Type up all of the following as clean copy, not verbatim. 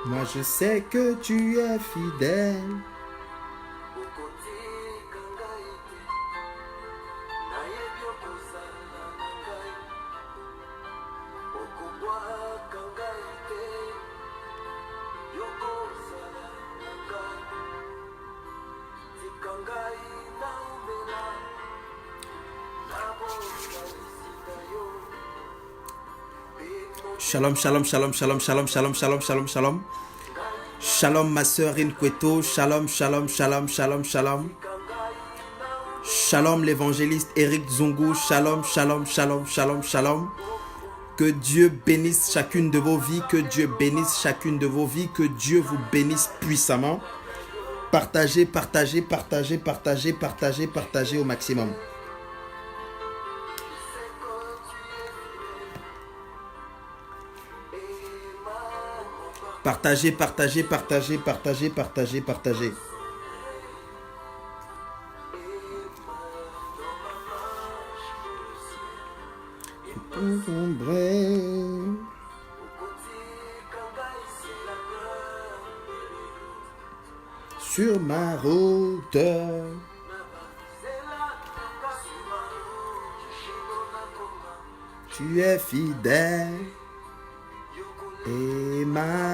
Moi je sais que tu es fidèle. Shalom, shalom, shalom, shalom, shalom, shalom, shalom, shalom, shalom. Shalom ma sœur Inqueto, shalom, shalom, shalom, shalom, shalom. Shalom l'évangéliste Eric Zungu, shalom, shalom, shalom, shalom, shalom. Que Dieu bénisse chacune de vos vies, que Dieu bénisse chacune de vos vies, que Dieu vous bénisse puissamment. Partagez, partagez, partagez, partagez, partagez, partagez au maximum. Partagez, partagez, partagez, partagez, partagez, partagez. Sur ma route, tu es fidèle, Emmanuel.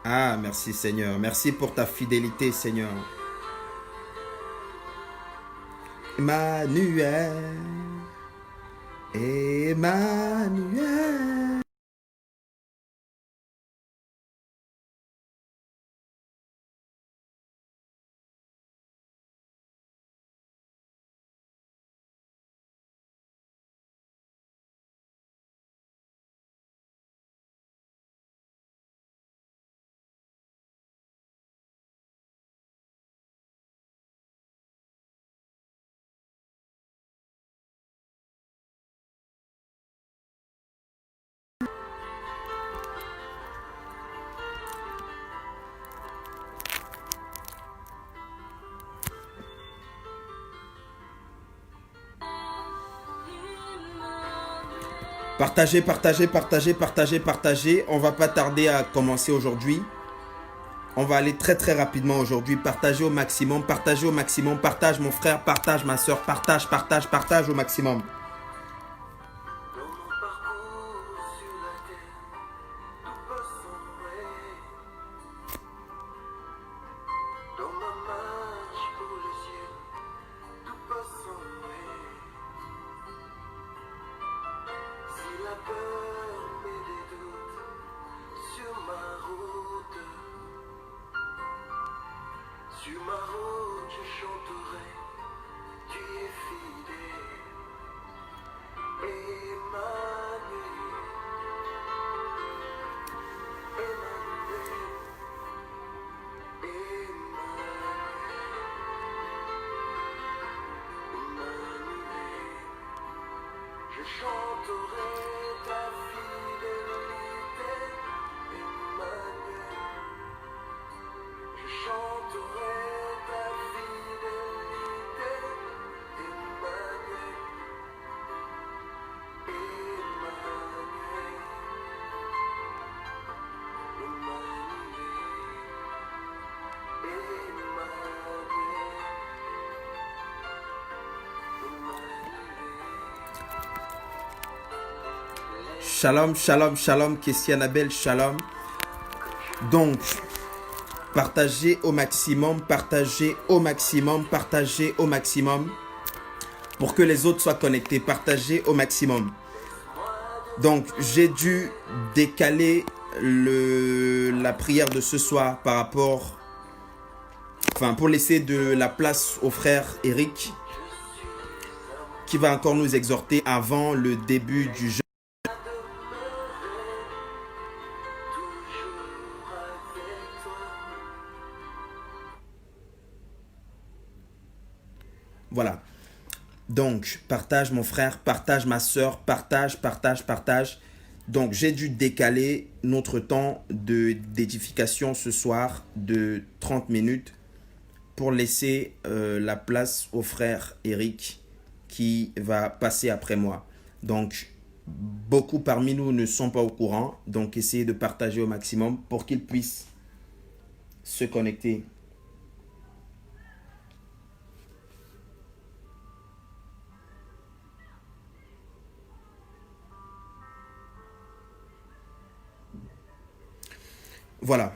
Ah, merci Seigneur. Merci pour ta fidélité, Seigneur. Emmanuel. Emmanuel. Partagez, partagez, partagez, partagez, partagez. On va pas tarder à commencer aujourd'hui. On va aller très très rapidement aujourd'hui. Partagez au maximum, partagez au maximum. Partage mon frère, partage ma soeur, partage, partage, partage au maximum. Shalom, shalom, shalom, Kessia Nabel, shalom. Donc, partagez au maximum, partagez au maximum, partagez au maximum pour que les autres soient connectés. Partagez au maximum. Donc, j'ai dû décaler la prière de ce soir par rapport, pour laisser de la place au frère Eric qui va encore nous exhorter avant le début du jeûne. Voilà. Donc, partage mon frère, partage ma soeur, partage, partage, partage. Donc, j'ai dû décaler notre temps d'édification ce soir de 30 minutes pour laisser la place au frère Eric qui va passer après moi. Donc, beaucoup parmi nous ne sont pas au courant. Donc, essayez de partager au maximum pour qu'ils puissent se connecter. Voilà.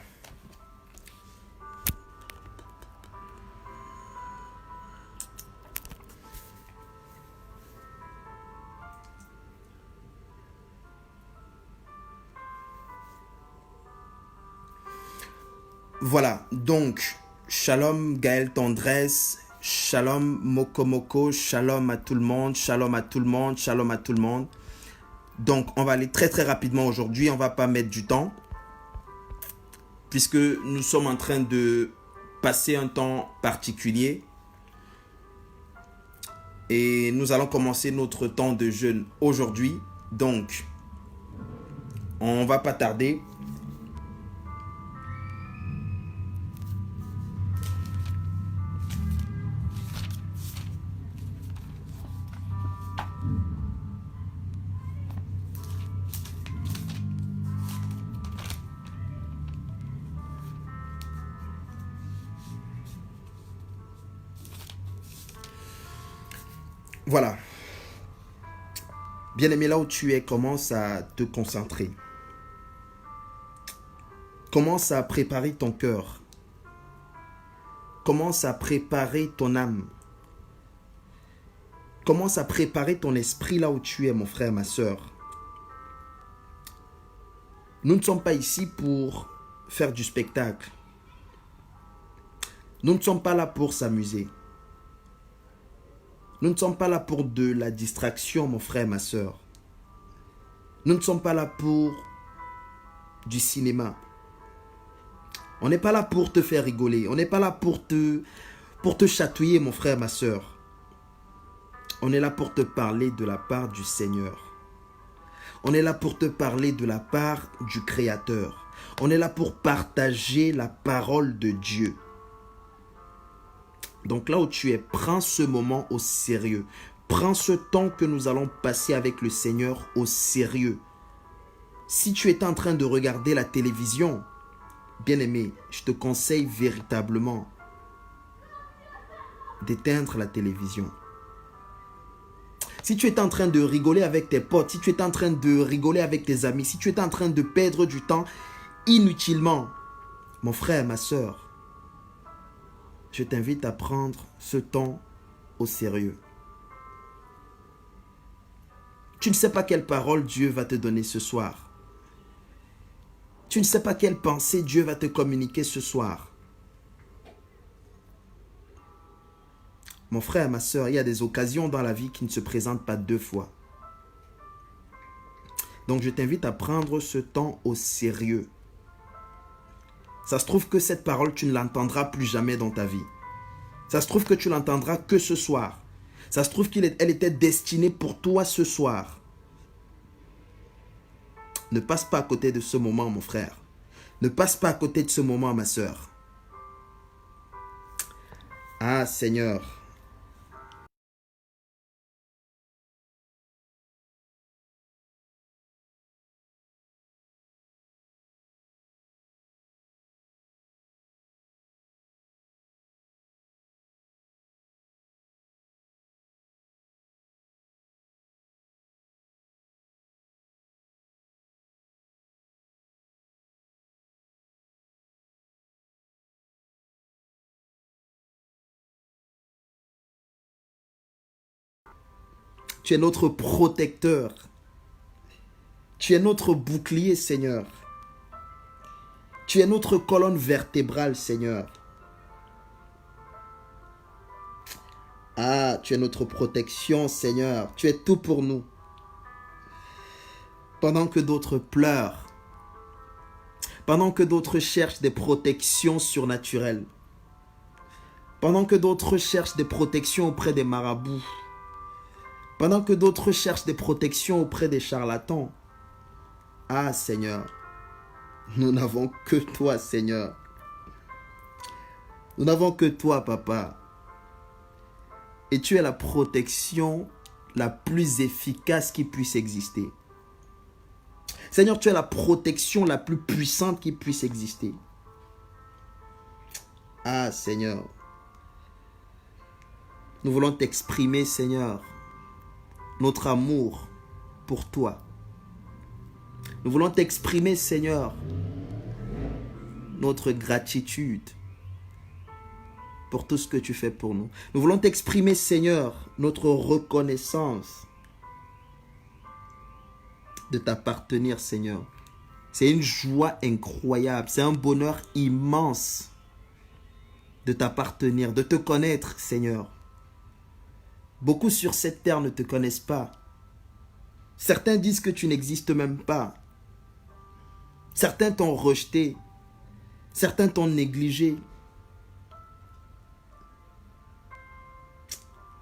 Voilà, donc, shalom Gaël Tendresse, shalom Mokomoko, shalom à tout le monde, shalom à tout le monde, shalom à tout le monde. Donc, on va aller très très rapidement aujourd'hui, on va pas mettre du temps, puisque nous sommes en train de passer un temps particulier. Et nous allons commencer notre temps de jeûne aujourd'hui. Donc, on va pas tarder. Voilà. Bien-aimé, là où tu es, commence à te concentrer. Commence à préparer ton cœur. Commence à préparer ton âme. Commence à préparer ton esprit là où tu es, mon frère, ma soeur. Nous ne sommes pas ici pour faire du spectacle. Nous ne sommes pas là pour s'amuser. Nous ne sommes pas là pour de la distraction, mon frère, ma soeur. Nous ne sommes pas là pour du cinéma. On n'est pas là pour te faire rigoler. On n'est pas là pour te chatouiller, mon frère, ma soeur. On est là pour te parler de la part du Seigneur. On est là pour te parler de la part du Créateur. On est là pour partager la parole de Dieu. Donc là où tu es, prends ce moment au sérieux. Prends ce temps que nous allons passer avec le Seigneur au sérieux. Si tu es en train de regarder la télévision, bien-aimé, je te conseille véritablement d'éteindre la télévision. Si tu es en train de rigoler avec tes potes, si tu es en train de rigoler avec tes amis, si tu es en train de perdre du temps inutilement, mon frère, ma soeur, je t'invite à prendre ce temps au sérieux. Tu ne sais pas quelle parole Dieu va te donner ce soir. Tu ne sais pas quelle pensée Dieu va te communiquer ce soir. Mon frère, ma soeur, il y a des occasions dans la vie qui ne se présentent pas deux fois. Donc je t'invite à prendre ce temps au sérieux. Ça se trouve que cette parole, tu ne l'entendras plus jamais dans ta vie. Ça se trouve que tu l'entendras que ce soir. Ça se trouve qu'elle était destinée pour toi ce soir. Ne passe pas à côté de ce moment, mon frère. Ne passe pas à côté de ce moment, ma soeur. Ah, Seigneur. Tu es notre protecteur. Tu es notre bouclier, Seigneur. Tu es notre colonne vertébrale, Seigneur. Ah, tu es notre protection, Seigneur. Tu es tout pour nous. Pendant que d'autres pleurent, pendant que d'autres cherchent des protections surnaturelles, pendant que d'autres cherchent des protections auprès des marabouts, pendant que d'autres cherchent des protections auprès des charlatans, ah Seigneur, nous n'avons que toi, Seigneur. Nous n'avons que toi, Papa. Et tu es la protection la plus efficace qui puisse exister. Seigneur, tu es la protection la plus puissante qui puisse exister. Ah, Seigneur. Nous voulons t'exprimer, Seigneur, notre amour pour toi. Nous voulons t'exprimer, Seigneur, notre gratitude pour tout ce que tu fais pour nous. Nous voulons t'exprimer, Seigneur, notre reconnaissance de t'appartenir, Seigneur. C'est une joie incroyable, c'est un bonheur immense de t'appartenir, de te connaître, Seigneur. Beaucoup sur cette terre ne te connaissent pas. Certains disent que tu n'existes même pas. Certains t'ont rejeté. Certains t'ont négligé.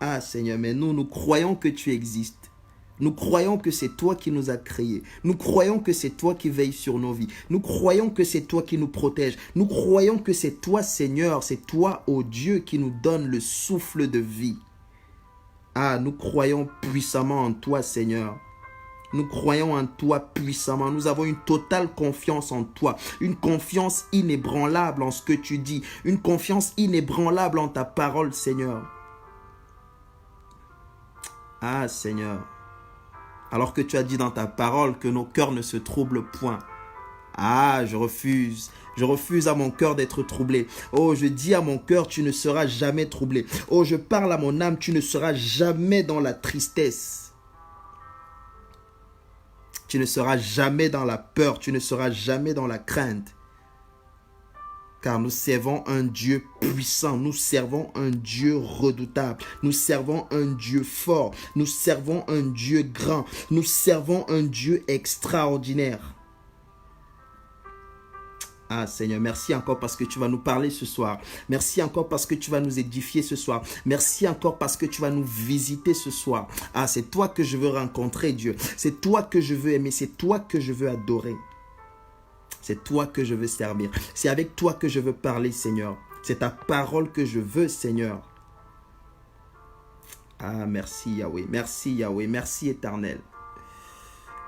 Ah Seigneur, mais nous croyons que tu existes. Nous croyons que c'est toi qui nous as créés. Nous croyons que c'est toi qui veilles sur nos vies. Nous croyons que c'est toi qui nous protèges. Nous croyons que c'est toi, Seigneur, c'est toi, ô Dieu, qui nous donne le souffle de vie. Ah, nous croyons puissamment en toi, Seigneur. Nous croyons en toi puissamment. Nous avons une totale confiance en toi. Une confiance inébranlable en ce que tu dis. Une confiance inébranlable en ta parole, Seigneur. Ah, Seigneur. Alors que tu as dit dans ta parole que nos cœurs ne se troublent point. Ah, je refuse. Je refuse à mon cœur d'être troublé. Oh, je dis à mon cœur, tu ne seras jamais troublé. Oh, je parle à mon âme, tu ne seras jamais dans la tristesse. Tu ne seras jamais dans la peur, tu ne seras jamais dans la crainte. Car nous servons un Dieu puissant, nous servons un Dieu redoutable, nous servons un Dieu fort, nous servons un Dieu grand, nous servons un Dieu extraordinaire. Ah Seigneur, merci encore parce que tu vas nous parler ce soir. Merci encore parce que tu vas nous édifier ce soir. Merci encore parce que tu vas nous visiter ce soir. Ah, c'est toi que je veux rencontrer, Dieu. C'est toi que je veux aimer, c'est toi que je veux adorer. C'est toi que je veux servir. C'est avec toi que je veux parler, Seigneur. C'est ta parole que je veux, Seigneur. Ah, merci Yahweh. Merci Yahweh. Merci Éternel.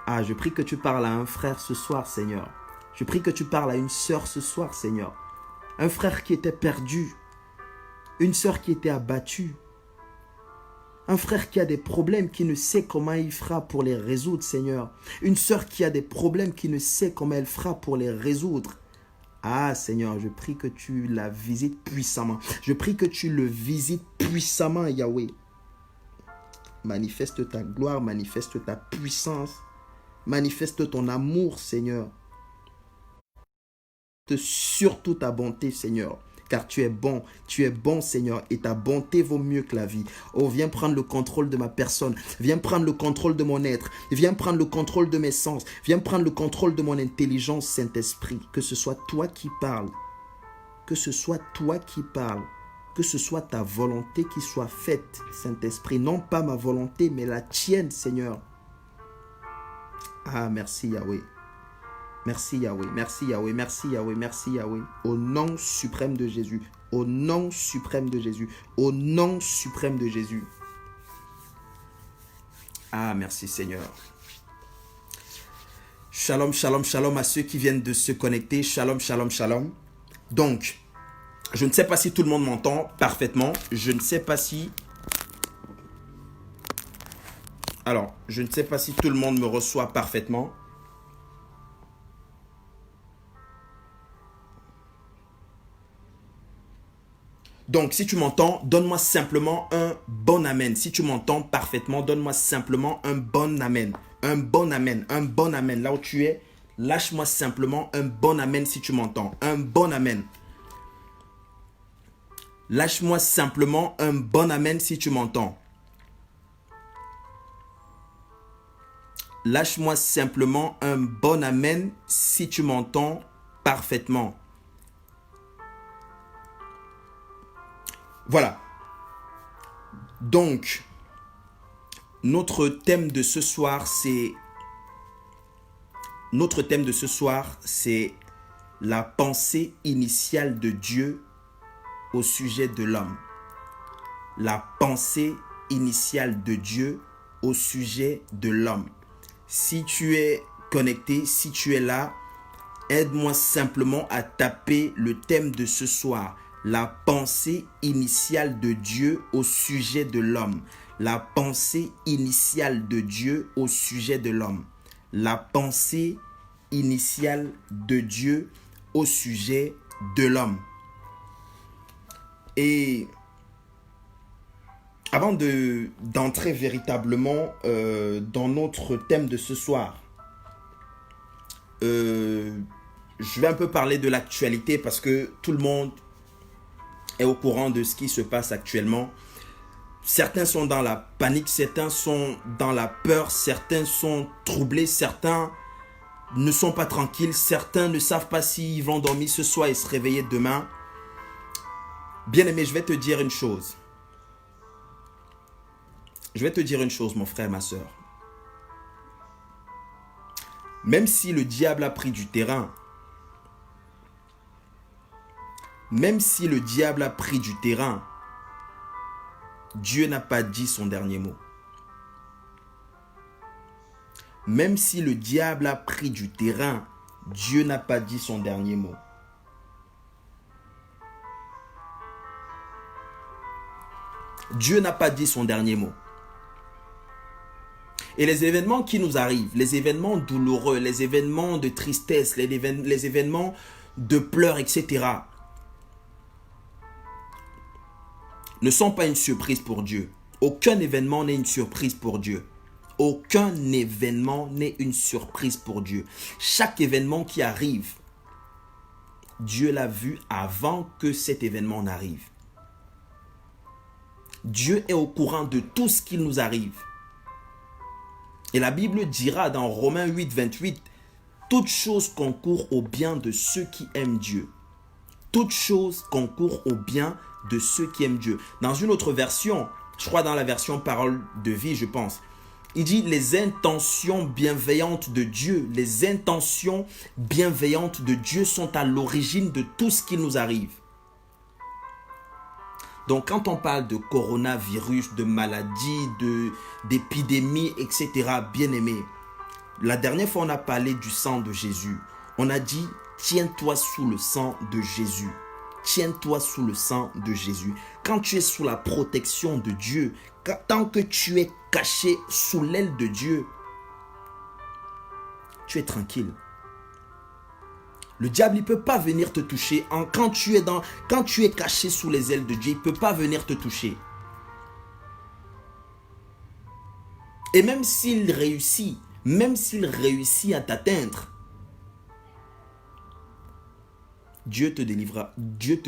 Ah, je prie que tu parles à un frère ce soir, Seigneur. Je prie que tu parles à une sœur ce soir, Seigneur. Un frère qui était perdu. Une sœur qui était abattue. Un frère qui a des problèmes, qui ne sait comment il fera pour les résoudre, Seigneur. Une sœur qui a des problèmes, qui ne sait comment elle fera pour les résoudre. Ah, Seigneur, je prie que tu la visites puissamment. Je prie que tu le visites puissamment, Yahweh. Manifeste ta gloire, manifeste ta puissance. Manifeste ton amour, Seigneur. Surtout ta bonté, Seigneur. Car tu es bon, Seigneur, et ta bonté vaut mieux que la vie. Oh, viens prendre le contrôle de ma personne. Viens prendre le contrôle de mon être. Viens prendre le contrôle de mes sens. Viens prendre le contrôle de mon intelligence, Saint-Esprit. Que ce soit toi qui parles. Que ce soit toi qui parles. Que ce soit ta volonté qui soit faite, Saint-Esprit. Non pas ma volonté, mais la tienne, Seigneur. Ah, merci Yahweh. Merci Yahweh, merci Yahweh, merci Yahweh, merci Yahweh. Au nom suprême de Jésus, au nom suprême de Jésus, au nom suprême de Jésus. Ah, merci Seigneur. Shalom, shalom, shalom à ceux qui viennent de se connecter. Shalom, shalom, shalom. Donc, je ne sais pas si tout le monde m'entend parfaitement. Je ne sais pas si... Alors, je ne sais pas si tout le monde me reçoit parfaitement. Donc, si tu m'entends, donne-moi simplement un bon amen. Si tu m'entends parfaitement, donne-moi simplement un bon amen. Un bon amen, un bon amen. Là où tu es, lâche-moi simplement un bon amen si tu m'entends. Un bon amen. Lâche-moi simplement un bon amen si tu m'entends. Lâche-moi simplement un bon amen si tu m'entends parfaitement. Voilà. Donc, notre thème de ce soir, c'est la pensée initiale de Dieu au sujet de l'homme. La pensée initiale de Dieu au sujet de l'homme. Si tu es connecté, si tu es là, aide-moi simplement à taper le thème de ce soir. La pensée initiale de Dieu au sujet de l'homme. La pensée initiale de Dieu au sujet de l'homme. La pensée initiale de Dieu au sujet de l'homme. Et avant d'entrer véritablement dans notre thème de ce soir, je vais un peu parler de l'actualité parce que tout le monde est au courant de ce qui se passe actuellement. Certains sont dans la panique, certains sont dans la peur, certains sont troublés, certains ne sont pas tranquilles, certains ne savent pas s'ils vont dormir ce soir et se réveiller demain. Bien-aimé, je vais te dire une chose. Je vais te dire une chose, mon frère, ma soeur. Même si le diable a pris du terrain, Dieu n'a pas dit son dernier mot. Même si le diable a pris du terrain, Dieu n'a pas dit son dernier mot. Dieu n'a pas dit son dernier mot. Et les événements qui nous arrivent, les événements douloureux, les événements de tristesse, les événements de pleurs, etc., ne sont pas une surprise pour Dieu. Aucun événement n'est une surprise pour Dieu. Aucun événement n'est une surprise pour Dieu. Chaque événement qui arrive, Dieu l'a vu avant que cet événement n'arrive. Dieu est au courant de tout ce qui nous arrive. Et la Bible dira dans Romains 8, 28, « Toute chose concourt au bien de ceux qui aiment Dieu. » Toute chose concourt au bien de ceux qui aiment Dieu. Dans une autre version, je crois dans la version Parole de vie, je pense, il dit les intentions bienveillantes de Dieu. Les intentions bienveillantes de Dieu sont à l'origine de tout ce qui nous arrive. Donc quand on parle de coronavirus, de maladies, d'épidémies, etc., bien aimé, la dernière fois on a parlé du sang de Jésus. On a dit, tiens-toi sous le sang de Jésus. Tiens-toi sous le sang de Jésus. Quand tu es sous la protection de Dieu, tant que tu es caché sous l'aile de Dieu, tu es tranquille. Le diable, il ne peut pas venir te toucher. Quand tu es caché sous les ailes de Dieu, il ne peut pas venir te toucher. Et même s'il réussit à t'atteindre, Dieu te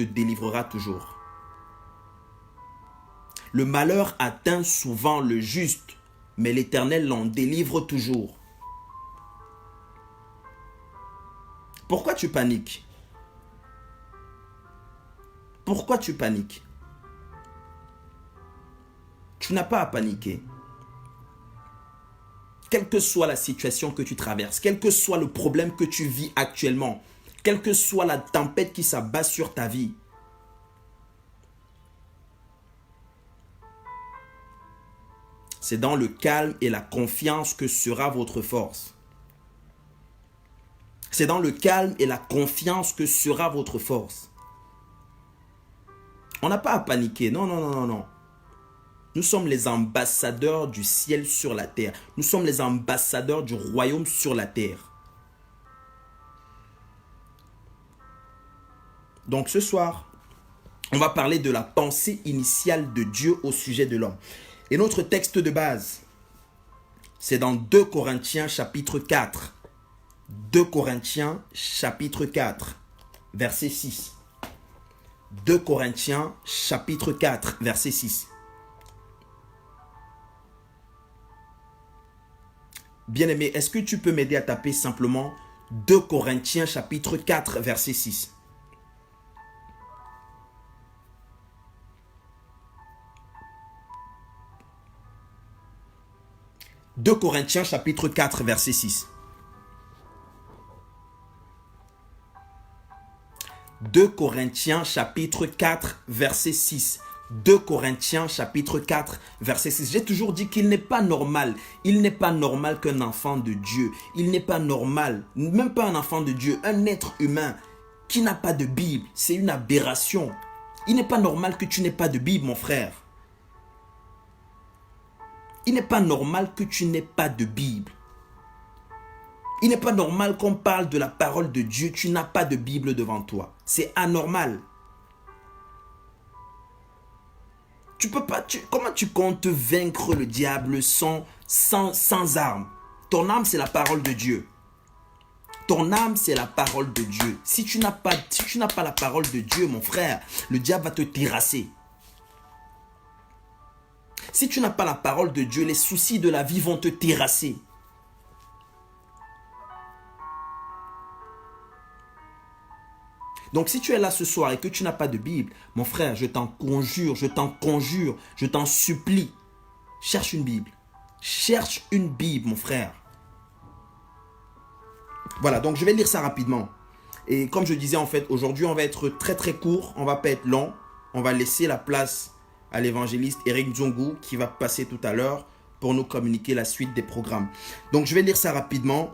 délivrera toujours. Le malheur atteint souvent le juste, mais l'Éternel l'en délivre toujours. Pourquoi tu paniques? Pourquoi tu paniques? Tu n'as pas à paniquer. Quelle que soit la situation que tu traverses, quel que soit le problème que tu vis actuellement, quelle que soit la tempête qui s'abat sur ta vie, c'est dans le calme et la confiance que sera votre force. C'est dans le calme et la confiance que sera votre force. On n'a pas à paniquer. Non, non, non, non, non. Nous sommes les ambassadeurs du ciel sur la terre. Nous sommes les ambassadeurs du royaume sur la terre. Donc ce soir, On va parler de la pensée initiale de Dieu au sujet de l'homme. Et notre texte de base, c'est dans 2 Corinthiens chapitre 4. 2 Corinthiens chapitre 4, verset 6. 2 Corinthiens chapitre 4, verset 6. Bien-aimé, est-ce que tu peux m'aider à taper simplement 2 Corinthiens chapitre 4, verset 6? « 2 Corinthiens chapitre 4, verset 6. 2 Corinthiens chapitre 4, verset 6. 2 Corinthiens chapitre 4, verset 6. J'ai toujours dit qu'il n'est pas normal. Il n'est pas normal qu'un enfant de Dieu, il n'est pas normal, même pas un enfant de Dieu, un être humain qui n'a pas de Bible, c'est une aberration. Il n'est pas normal que tu n'aies pas de Bible, mon frère. Il n'est pas normal que tu n'aies pas de Bible. Il n'est pas normal qu'on parle de la parole de Dieu, tu n'as pas de Bible devant toi. C'est anormal. Tu peux pas, comment tu comptes vaincre le diable sans armes? Ton âme, c'est la parole de Dieu. Ton âme, c'est la parole de Dieu. Si tu n'as pas la parole de Dieu, mon frère, le diable va te terrasser. Si tu n'as pas la parole de Dieu, les soucis de la vie vont te terrasser. Donc si tu es là ce soir et que tu n'as pas de Bible, mon frère, je t'en conjure, je t'en supplie, cherche une Bible. Cherche une Bible, mon frère. Voilà, donc je vais lire ça rapidement. Et comme je disais, en fait, aujourd'hui, on va être très très court, on ne va pas être long. On va laisser la place à l'évangéliste Eric Nzongu qui va passer tout à l'heure pour nous communiquer la suite des programmes. Donc je vais lire ça rapidement.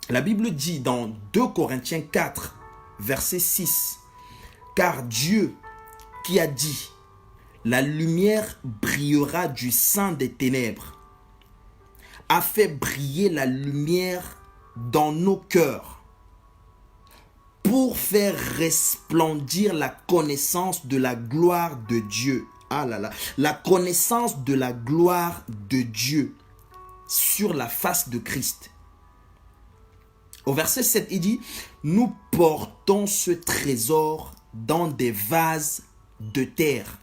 La Bible dit dans 2 Corinthiens 4, verset 6, « Car Dieu qui a dit, la lumière brillera du sein des ténèbres, a fait briller la lumière dans nos cœurs pour faire resplendir la connaissance de la gloire de Dieu. » Ah là là, la connaissance de la gloire de Dieu sur la face de Christ. Au verset 7, il dit, « Nous portons ce trésor dans des vases de terre,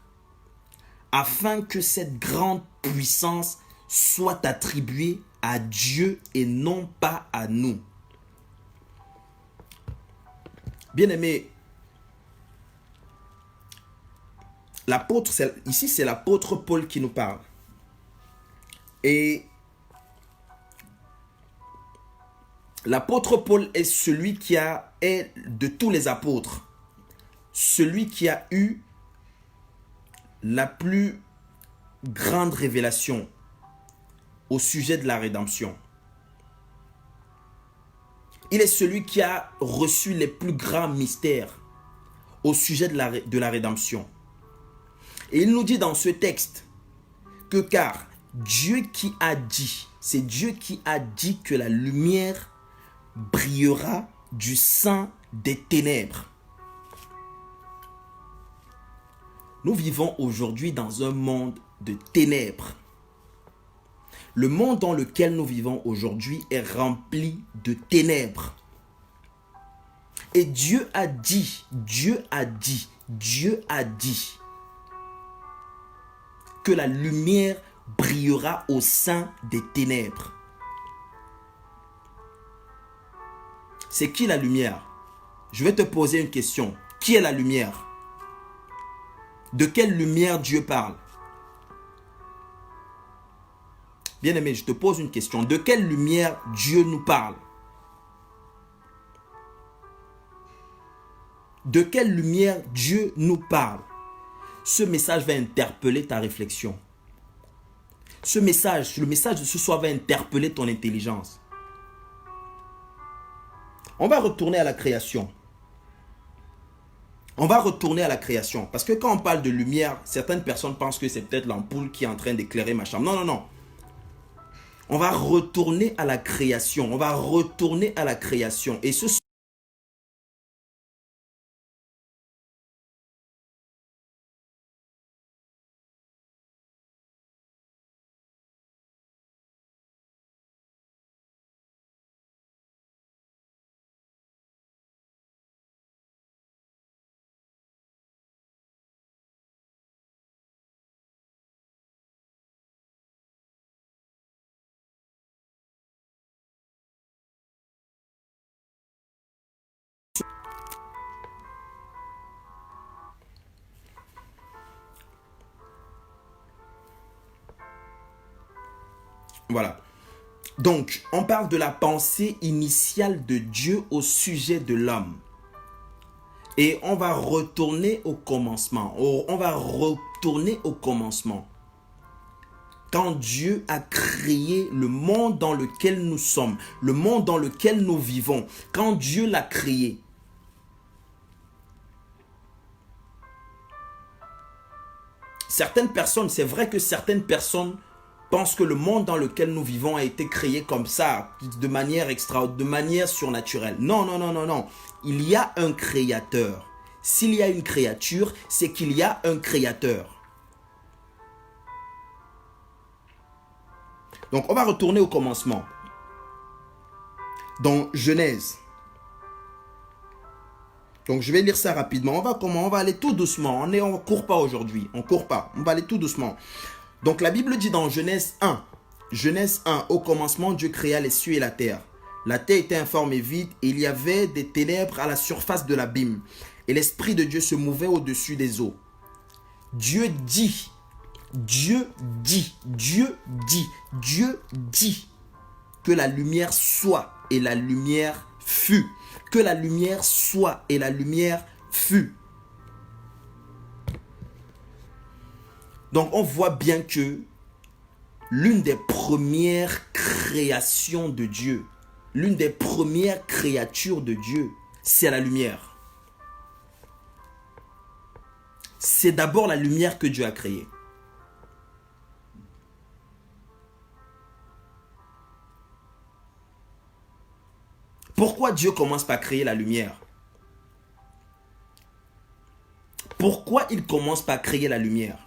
afin que cette grande puissance soit attribuée à Dieu et non pas à nous. » Bien-aimé, l'apôtre, ici c'est l'apôtre Paul qui nous parle. Et l'apôtre Paul est celui qui est de tous les apôtres, celui qui a eu la plus grande révélation au sujet de la rédemption. Il est celui qui a reçu les plus grands mystères au sujet de la rédemption. Et il nous dit dans ce texte que car Dieu qui a dit, c'est Dieu qui a dit que la lumière brillera du sein des ténèbres. Nous vivons aujourd'hui dans un monde de ténèbres. Le monde dans lequel nous vivons aujourd'hui est rempli de ténèbres. Et Dieu a dit que la lumière brillera au sein des ténèbres. C'est qui la lumière? Je vais te poser une question. Qui est la lumière? De quelle lumière Dieu parle? Bien-aimé, je te pose une question. De quelle lumière Dieu nous parle? De quelle lumière Dieu nous parle? Ce message va interpeller ta réflexion. Le message de ce soir va interpeller ton intelligence. On va retourner à la création. On va retourner à la création. Parce que quand on parle de lumière, certaines personnes pensent que c'est peut-être l'ampoule qui est en train d'éclairer ma chambre. Non, non, non. On va retourner à la création. On va retourner à la création. Et ce Voilà. Donc, on parle de la pensée initiale de Dieu au sujet de l'homme. Et on va retourner au commencement. On va retourner au commencement. Quand Dieu a créé le monde dans lequel nous sommes, le monde dans lequel nous vivons, quand Dieu l'a créé, certaines personnes, c'est vrai que certaines personnes pensent que le monde dans lequel nous vivons a été créé comme ça, de manière surnaturelle. Non, non, non, non, non. Il y a un créateur. S'il y a une créature, c'est qu'il y a un créateur. Donc, on va retourner au commencement. Dans Genèse. Donc, je vais lire ça rapidement. On va aller tout doucement. On ne court pas aujourd'hui. On ne court pas. On va aller tout doucement. Donc, la Bible dit dans Genèse 1. Genèse 1. Au commencement, Dieu créa les cieux et la terre. La terre était informe et vide. Et il y avait des ténèbres à la surface de l'abîme. Et l'Esprit de Dieu se mouvait au-dessus des eaux. Dieu dit que la lumière soit et la lumière fut. Que la lumière soit et la lumière fut. Donc on voit bien que l'une des premières créations de Dieu, l'une des premières créatures de Dieu, c'est la lumière. C'est d'abord la lumière que Dieu a créée. Pourquoi Dieu commence par créer la lumière? Pourquoi il commence par créer la lumière?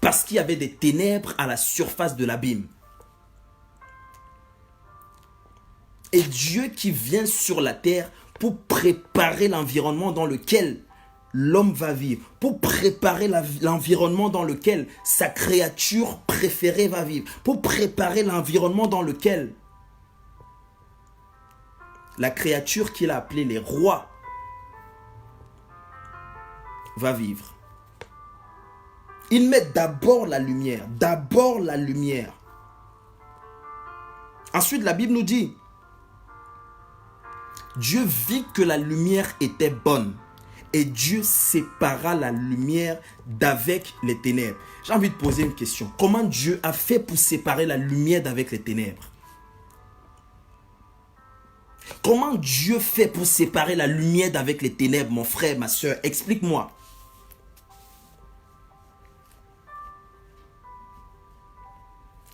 Parce qu'il y avait des ténèbres à la surface de l'abîme. Et Dieu qui vient sur la terre pour préparer l'environnement dans lequel l'homme va vivre, pour préparer l'environnement dans lequel sa créature préférée va vivre, pour préparer l'environnement dans lequel la créature qu'il a appelée les rois va vivre. Il met d'abord la lumière. D'abord la lumière. Ensuite, la Bible nous dit, Dieu vit que la lumière était bonne. Et Dieu sépara la lumière d'avec les ténèbres. J'ai envie de poser une question. Comment Dieu a fait pour séparer la lumière d'avec les ténèbres? Comment Dieu fait pour séparer la lumière d'avec les ténèbres, mon frère, ma soeur? Explique-moi.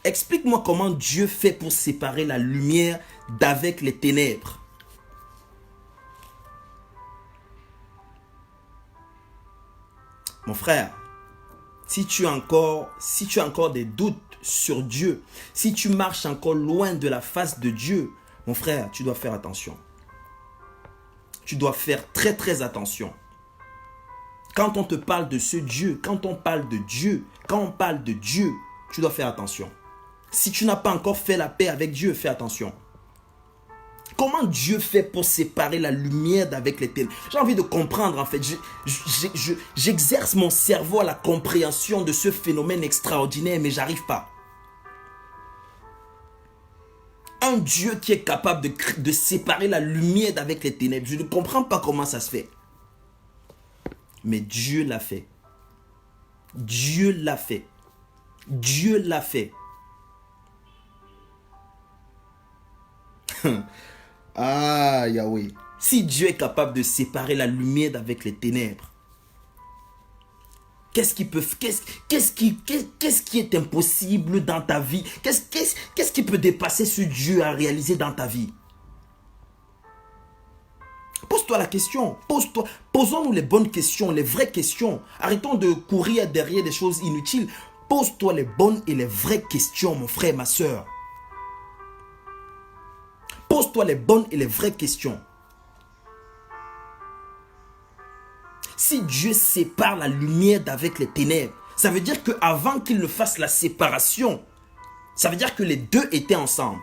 Explique-moi comment Dieu fait pour séparer la lumière d'avec les ténèbres. Mon frère, si tu as encore des doutes sur Dieu, si tu marches encore loin de la face de Dieu, mon frère, tu dois faire attention. Tu dois faire très très attention. Quand on te parle de ce Dieu, quand on parle de Dieu, tu dois faire attention. Si tu n'as pas encore fait la paix avec Dieu, fais attention. Comment Dieu fait pour séparer la lumière d'avec les ténèbres? J'ai envie de comprendre en fait. J'exerce mon cerveau à la compréhension de ce phénomène extraordinaire, mais j'arrive pas. Un Dieu qui est capable de séparer la lumière d'avec les ténèbres. Je ne comprends pas comment ça se fait. Mais Dieu l'a fait. Dieu l'a fait. Dieu l'a fait. Ah, Yahweh. Si Dieu est capable de séparer la lumière d'avec les ténèbres, qu'est-ce qui est impossible dans ta vie? Qu'est-ce qui peut dépasser ce Dieu à réaliser dans ta vie? Pose-toi la question. Posons-nous les bonnes questions, les vraies questions. Arrêtons de courir derrière des choses inutiles. Pose-toi les bonnes et les vraies questions, mon frère, ma soeur. Pose-toi les bonnes et les vraies questions. Si Dieu sépare la lumière d'avec les ténèbres, ça veut dire qu'avant qu'il ne fasse la séparation, ça veut dire que les deux étaient ensemble.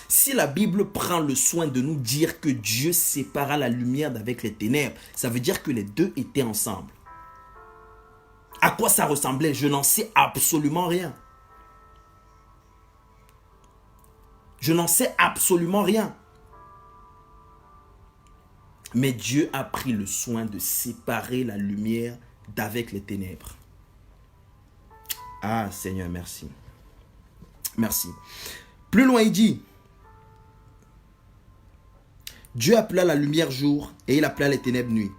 Si la Bible prend le soin de nous dire que Dieu sépara la lumière d'avec les ténèbres, ça veut dire que les deux étaient ensemble. À quoi ça ressemblait? Je n'en sais absolument rien. Je n'en sais absolument rien. Mais Dieu a pris le soin de séparer la lumière d'avec les ténèbres. Ah Seigneur, merci. Merci. Plus loin, il dit, Dieu appela la lumière jour et il appela les ténèbres nuit.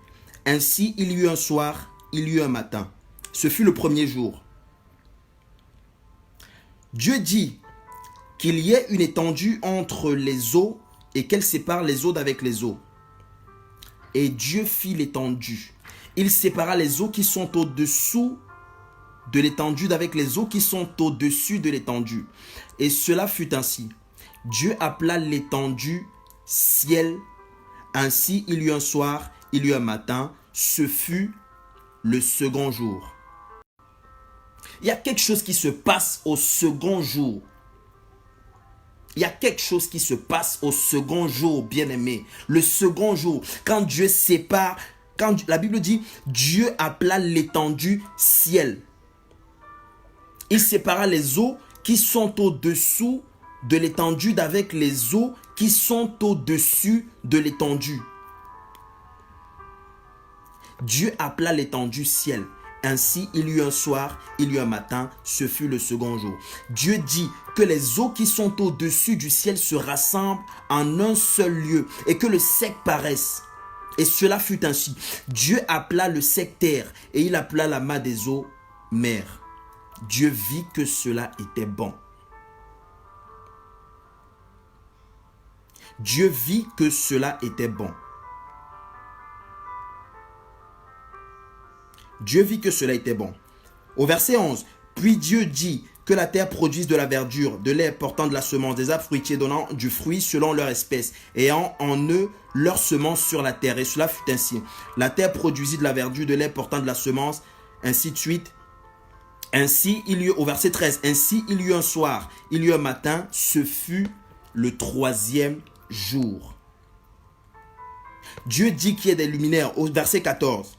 Ainsi, il y eut un soir, il y eut un matin. Ce fut le premier jour. Dieu dit qu'il y ait une étendue entre les eaux et qu'elle sépare les eaux d'avec les eaux. Et Dieu fit l'étendue. Il sépara les eaux qui sont au-dessous de l'étendue d'avec les eaux qui sont au-dessus de l'étendue. Et cela fut ainsi. Dieu appela l'étendue ciel. Ainsi, il y eut un soir, il y eut un matin. Ce fut le second jour. Il y a quelque chose qui se passe au second jour. Il y a quelque chose qui se passe au second jour, bien-aimé. Le second jour, quand Dieu sépare, quand la Bible dit, Dieu appela l'étendue ciel. Il sépara les eaux qui sont au-dessous de l'étendue d'avec les eaux qui sont au-dessus de l'étendue. Dieu appela l'étendue ciel. Ainsi, il y eut un soir, il y eut un matin, ce fut le second jour. Dieu dit que les eaux qui sont au-dessus du ciel se rassemblent en un seul lieu et que le sec paraisse. Et cela fut ainsi. Dieu appela le sec terre et il appela la main des eaux mer. Dieu vit que cela était bon. Dieu vit que cela était bon. Dieu vit que cela était bon. Au verset 11, puis Dieu dit que la terre produise de la verdure, de l'herbe portant de la semence, des arbres fruitiers donnant du fruit selon leur espèce, ayant en eux leur semence sur la terre. Et cela fut ainsi. La terre produisit de la verdure, de l'herbe portant de la semence, ainsi de suite. Ainsi, il y eut, au verset 13, ainsi il y eut un soir, il y eut un matin, ce fut le troisième jour. Dieu dit qu'il y ait des luminaires, au verset 14.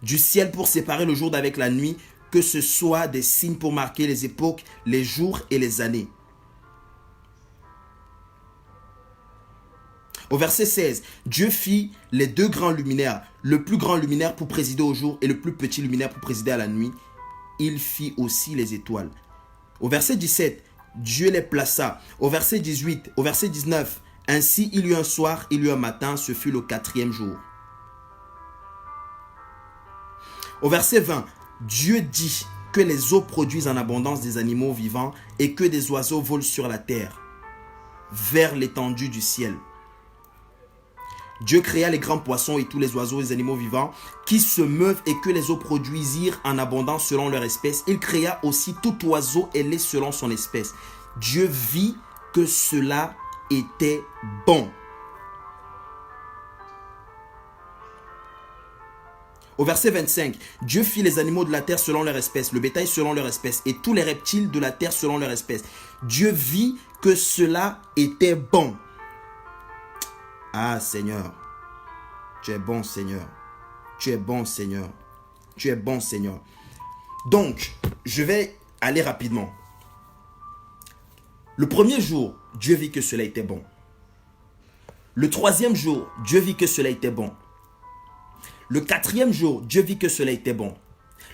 Du ciel pour séparer le jour d'avec la nuit, que ce soit des signes pour marquer les époques, les jours et les années. Au verset 16, Dieu fit les deux grands luminaires, le plus grand luminaire pour présider au jour et le plus petit luminaire pour présider à la nuit. Il fit aussi les étoiles. Au verset 17, Dieu les plaça. Au verset 18, au verset 19, ainsi il y eut un soir, il y eut un matin, ce fut le quatrième jour. Au verset 20, Dieu dit que les eaux produisent en abondance des animaux vivants et que des oiseaux volent sur la terre, vers l'étendue du ciel. Dieu créa les grands poissons et tous les oiseaux et les animaux vivants qui se meuvent et que les eaux produisirent en abondance selon leur espèce. Il créa aussi tout oiseau ailé selon son espèce. Dieu vit que cela était bon. Au verset 25, Dieu fit les animaux de la terre selon leur espèce, le bétail selon leur espèce et tous les reptiles de la terre selon leur espèce. Dieu vit que cela était bon. Ah Seigneur, tu es bon Seigneur, tu es bon Seigneur, tu es bon Seigneur. Donc, je vais aller rapidement. Le premier jour, Dieu vit que cela était bon. Le troisième jour, Dieu vit que cela était bon. Le quatrième jour, Dieu vit que cela était bon.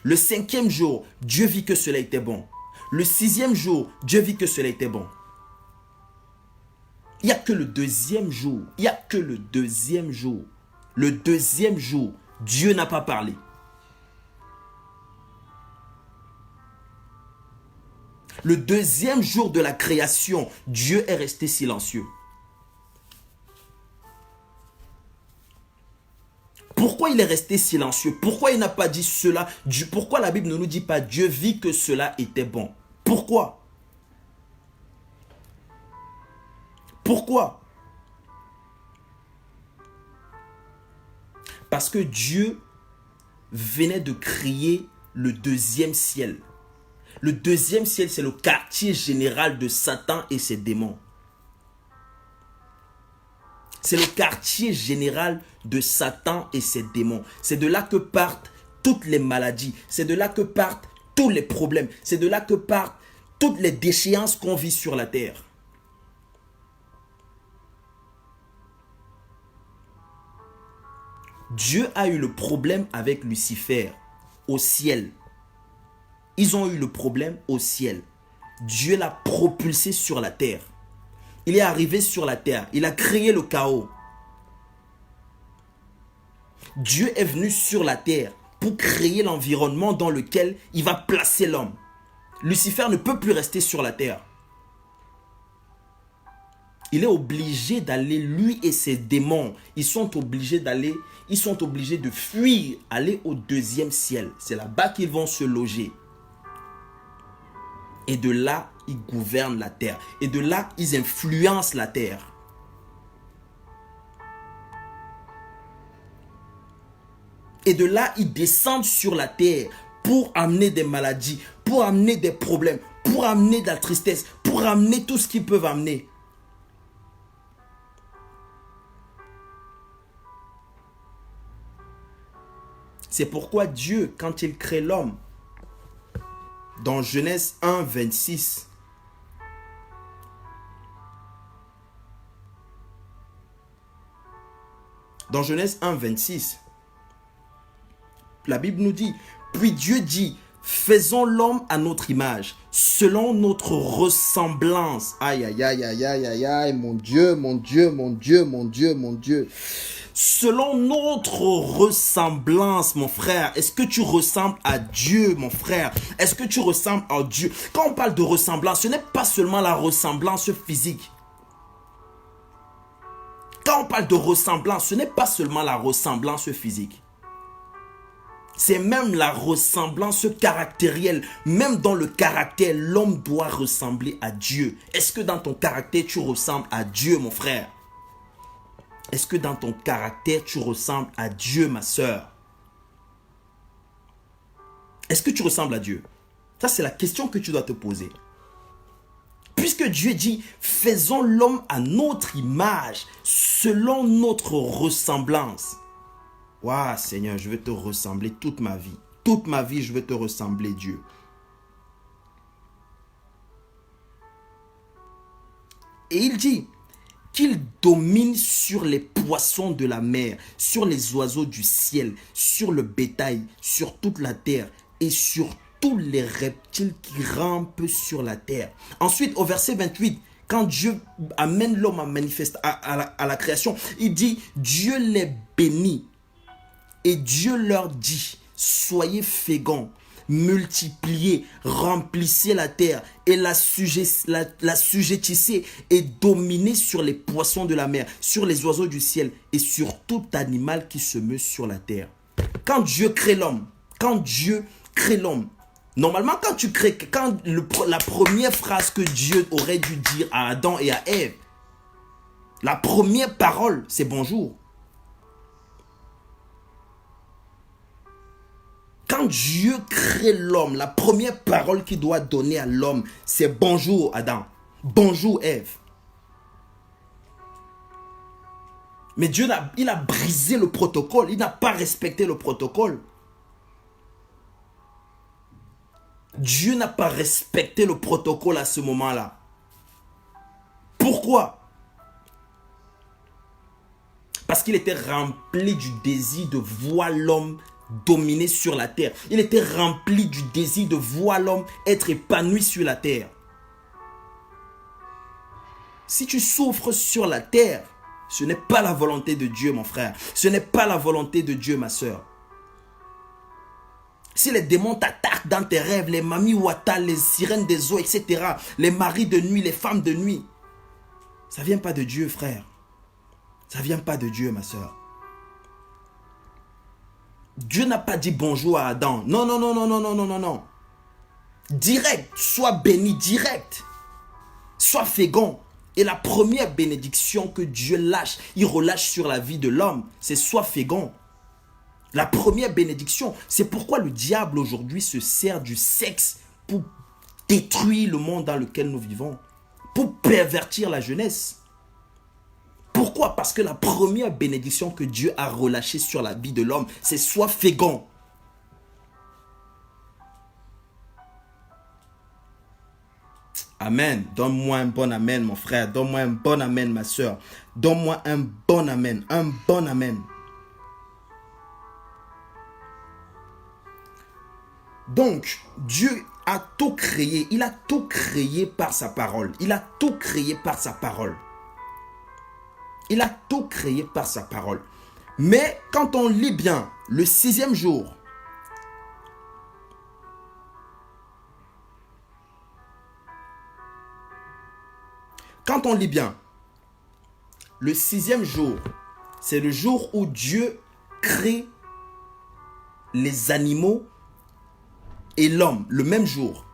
Le cinquième jour, Dieu vit que cela était bon. Le sixième jour, Dieu vit que cela était bon. Il n'y a que le deuxième jour. Il n'y a que le deuxième jour. Le deuxième jour, Dieu n'a pas parlé. Le deuxième jour de la création, Dieu est resté silencieux. Pourquoi il est resté silencieux? Pourquoi il n'a pas dit cela? Pourquoi la Bible ne nous dit pas Dieu vit que cela était bon? Pourquoi? Pourquoi? Parce que Dieu venait de créer le deuxième ciel. Le deuxième ciel, c'est le quartier général de Satan et ses démons. C'est le quartier général de Satan et ses démons. C'est de là que partent toutes les maladies. C'est de là que partent tous les problèmes. C'est de là que partent toutes les déchéances qu'on vit sur la terre. Dieu a eu le problème avec Lucifer au ciel. Ils ont eu le problème au ciel. Dieu l'a propulsé sur la terre. Il est arrivé sur la terre. Il a créé le chaos. Dieu est venu sur la terre pour créer l'environnement dans lequel il va placer l'homme. Lucifer ne peut plus rester sur la terre. Il est obligé d'aller, lui et ses démons, ils sont obligés de fuir, aller au deuxième ciel. C'est là-bas qu'ils vont se loger. Et de là, ils gouvernent la terre. Et de là, ils influencent la terre. Et de là, ils descendent sur la terre pour amener des maladies, pour amener des problèmes, pour amener de la tristesse, pour amener tout ce qu'ils peuvent amener. C'est pourquoi Dieu, quand il crée l'homme, dans Genèse 1, 26, dans Genèse 1, 26, la Bible nous dit, puis Dieu dit, faisons l'homme à notre image, selon notre ressemblance. Aïe, aïe, aïe, aïe, aïe, aïe, aïe, mon Dieu, mon Dieu, mon Dieu, mon Dieu, mon Dieu. Selon notre ressemblance, mon frère. Est-ce que tu ressembles à Dieu, mon frère? Est-ce que tu ressembles à Dieu? Quand on parle de ressemblance, ce n'est pas seulement la ressemblance physique. Quand on parle de ressemblance, ce n'est pas seulement la ressemblance physique. C'est même la ressemblance caractérielle. Même dans le caractère, l'homme doit ressembler à Dieu. Est-ce que dans ton caractère, tu ressembles à Dieu, mon frère? Est-ce que dans ton caractère, tu ressembles à Dieu, ma sœur? Est-ce que tu ressembles à Dieu? Ça, c'est la question que tu dois te poser. Puisque Dieu dit, faisons l'homme à notre image, selon notre ressemblance. Waouh, Seigneur, je vais te ressembler toute ma vie. Toute ma vie, je vais te ressembler, Dieu. Et il dit qu'il domine sur les poissons de la mer, sur les oiseaux du ciel, sur le bétail, sur toute la terre et sur tous les reptiles qui rampent sur la terre. Ensuite, au verset 28, quand Dieu amène l'homme à manifester à la création, il dit, Dieu les bénit. Et Dieu leur dit, soyez féconds, multipliez, remplissez la terre et la sujettissez et dominez sur les poissons de la mer, sur les oiseaux du ciel et sur tout animal qui se meut sur la terre. Quand Dieu crée l'homme, normalement la première phrase que Dieu aurait dû dire à Adam et à Ève, la première parole, c'est bonjour. Quand Dieu crée l'homme, la première parole qu'il doit donner à l'homme, c'est bonjour Adam, bonjour Ève. Mais Dieu, il a brisé le protocole, il n'a pas respecté le protocole. Dieu n'a pas respecté le protocole à ce moment-là. Pourquoi? Parce qu'il était rempli du désir de voir l'homme dominer sur la terre. Il était rempli du désir de voir l'homme être épanoui sur la terre. Si tu souffres sur la terre, ce n'est pas la volonté de Dieu, mon frère. Ce n'est pas la volonté de Dieu, ma soeur. Si les démons t'attaquent dans tes rêves, les mamies wata, les sirènes des eaux, etc., les maris de nuit, les femmes de nuit, ça ne vient pas de Dieu, frère. Ça ne vient pas de Dieu, ma soeur. Dieu n'a pas dit bonjour à Adam. Non, non, non, non, non, non, non, non, non. Direct, sois béni direct. Sois fécond. Et la première bénédiction que Dieu lâche, il relâche sur la vie de l'homme, c'est sois fécond. La première bénédiction, c'est pourquoi le diable aujourd'hui se sert du sexe pour détruire le monde dans lequel nous vivons, pour pervertir la jeunesse. Pourquoi? Parce que la première bénédiction que Dieu a relâchée sur la vie de l'homme, c'est sois fécond. Amen. Donne-moi un bon amen, mon frère. Donne-moi un bon amen, ma soeur. Donne-moi un bon amen. Un bon amen. Donc, Dieu a tout créé. Il a tout créé par sa parole. Il a tout créé par sa parole. Il a tout créé par sa parole. Mais quand on lit bien, le 6e jour, quand on lit bien, le 6e jour, c'est le jour où Dieu crée les animaux et l'homme, le même jour.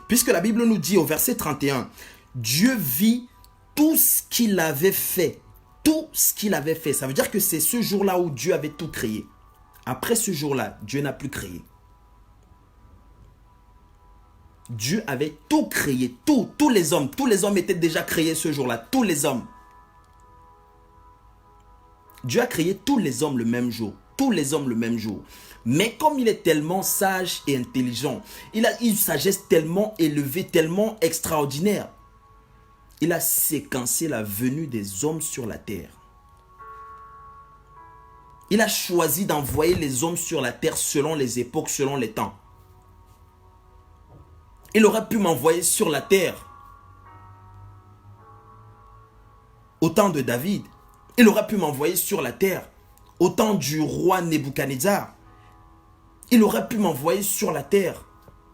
Puisque la Bible nous dit au verset 31, Dieu vit tout ce qu'il avait fait. Tout ce qu'il avait fait. Ça veut dire que c'est ce jour-là où Dieu avait tout créé. Après ce jour-là, Dieu n'a plus créé. Dieu avait tout créé. Tous les hommes étaient déjà créés ce jour-là. Tous les hommes. Dieu a créé tous les hommes le même jour. Tous les hommes le même jour. Mais comme il est tellement sage et intelligent, il a une sagesse tellement élevée, tellement extraordinaire, il a séquencé la venue des hommes sur la terre. Il a choisi d'envoyer les hommes sur la terre selon les époques, selon les temps. Il aurait pu m'envoyer sur la terre au temps de David. Il aurait pu m'envoyer sur la terre au temps du roi Nebuchadnezzar. Il aurait pu m'envoyer sur la terre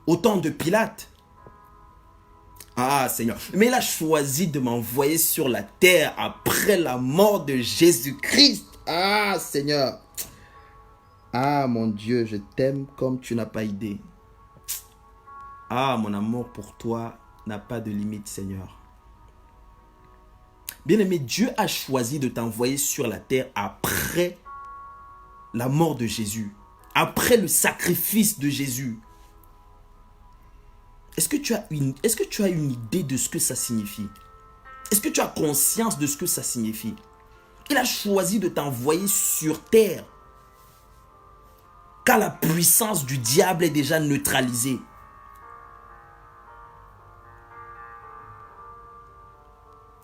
au temps de Pilate. Ah Seigneur, mais il a choisi de m'envoyer sur la terre après la mort de Jésus-Christ. Ah Seigneur. Ah mon Dieu, je t'aime comme tu n'as pas idée. Ah, mon amour pour toi n'a pas de limite, Seigneur. Bien-aimé, Dieu a choisi de t'envoyer sur la terre après la mort de Jésus, après le sacrifice de Jésus. Est-ce que tu as une idée de ce que ça signifie? Est-ce que tu as conscience de ce que ça signifie? Il a choisi de t'envoyer sur terre, car la puissance du diable est déjà neutralisée.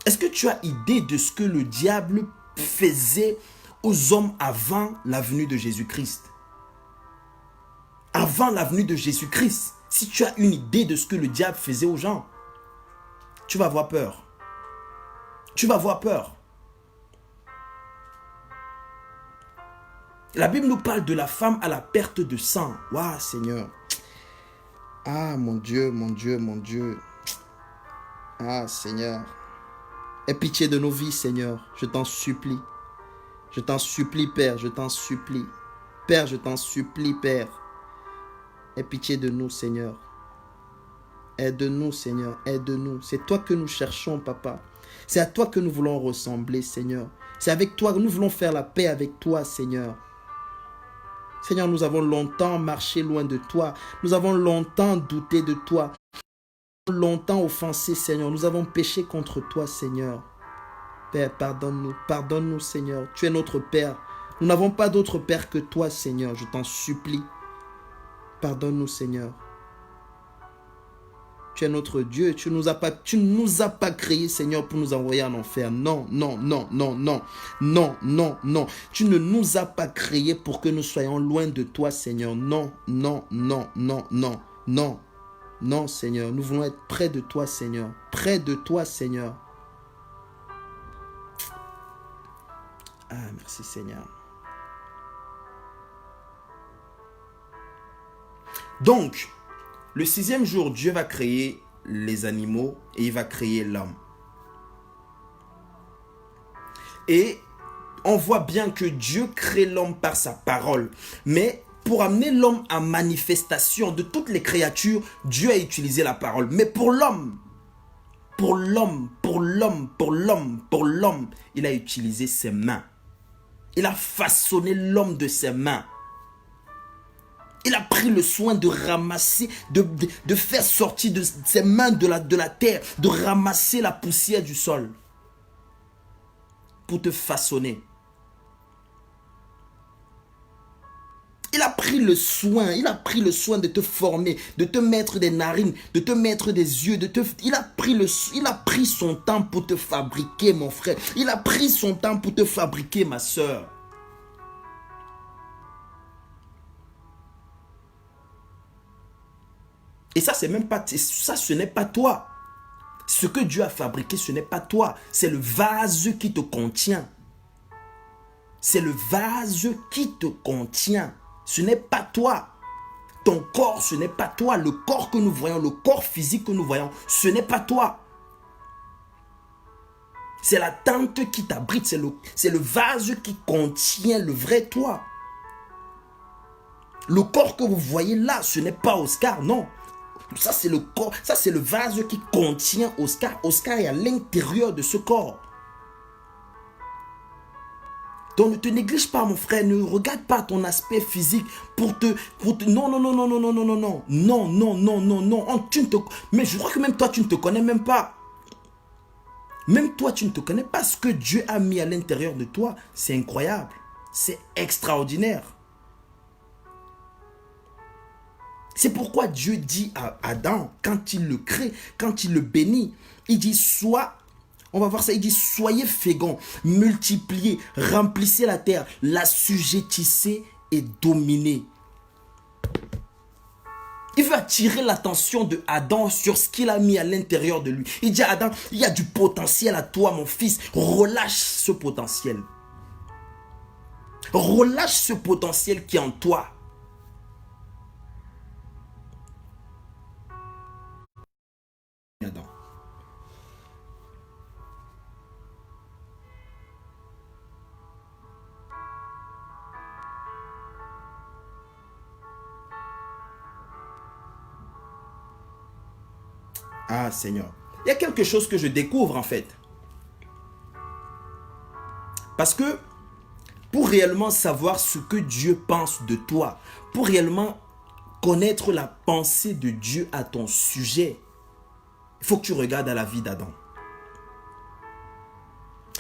Est-ce que tu as idée de ce que le diable faisait aux hommes avant la venue de Jésus-Christ? Avant la venue de Jésus-Christ, si tu as une idée de ce que le diable faisait aux gens, tu vas avoir peur. Tu vas avoir peur. La Bible nous parle de la femme à la perte de sang. Waouh, Seigneur. Ah, mon Dieu, mon Dieu, mon Dieu. Ah, Seigneur. Aie pitié de nos vies, Seigneur. Je t'en supplie. Je t'en supplie, Père. Je t'en supplie. Père, je t'en supplie, Père. Aie pitié de nous, Seigneur. Aide-nous, Seigneur. Aide-nous. C'est toi que nous cherchons, Papa. C'est à toi que nous voulons ressembler, Seigneur. C'est avec toi que nous voulons faire la paix avec toi, Seigneur. Seigneur, nous avons longtemps marché loin de toi. Nous avons longtemps douté de toi. Longtemps offensé, Seigneur. Nous avons péché contre toi, Seigneur. Père, pardonne-nous. Pardonne-nous, Seigneur. Tu es notre Père. Nous n'avons pas d'autre Père que toi, Seigneur. Je t'en supplie. Pardonne-nous, Seigneur. Tu es notre Dieu. Tu ne nous as pas créés, Seigneur, pour nous envoyer en enfer. Non, non, non, non, non. Non, non, non. Tu ne nous as pas créés pour que nous soyons loin de toi, Seigneur. Non, non, non, non, non, non. Non, Seigneur, nous voulons être près de toi, Seigneur. Près de toi, Seigneur. Ah, merci, Seigneur. Donc, le 6e jour, Dieu va créer les animaux et il va créer l'homme. Et on voit bien que Dieu crée l'homme par sa parole. Mais pour amener l'homme à manifestation de toutes les créatures, Dieu a utilisé la parole. Mais pour l'homme, il a utilisé ses mains. Il a façonné l'homme de ses mains. Il a pris le soin de ramasser, de faire sortir de ses mains de la terre, de ramasser la poussière du sol pour te façonner. Il a pris le soin, il a pris le soin de te former, de te mettre des narines, de te mettre des yeux, il a pris son temps pour te fabriquer, mon frère. Il a pris son temps pour te fabriquer, ma soeur. Et ça, ce n'est pas toi. Ce que Dieu a fabriqué, ce n'est pas toi. C'est le vase qui te contient. C'est le vase qui te contient. Ce n'est pas toi. Ton corps, ce n'est pas toi. Le corps que nous voyons, le corps physique que nous voyons, ce n'est pas toi. C'est la tente qui t'abrite. C'est le vase qui contient le vrai toi. Le corps que vous voyez là, ce n'est pas Oscar, non. Ça, c'est le corps. Ça, c'est le vase qui contient Oscar. Oscar est à l'intérieur de ce corps. Donc ne te néglige pas, mon frère. Ne regarde pas ton aspect physique pour te non. Mais je crois que même toi, tu ne te connais même pas. Même toi, tu ne te connais pas. Ce que Dieu a mis à l'intérieur de toi, c'est incroyable. C'est extraordinaire. C'est pourquoi Dieu dit à Adam, quand il le crée, quand il le bénit, il dit on va voir ça, il dit soyez féconds, multipliez, remplissez la terre, l'assujettissez et dominez. Il veut attirer l'attention de Adam sur ce qu'il a mis à l'intérieur de lui. Il dit à Adam, il y a du potentiel à toi, mon fils, relâche ce potentiel. Relâche ce potentiel qui est en toi. Adam. Ah Seigneur, il y a quelque chose que je découvre en fait. Parce que pour réellement savoir ce que Dieu pense de toi, pour réellement connaître la pensée de Dieu à ton sujet, il faut que tu regardes à la vie d'Adam.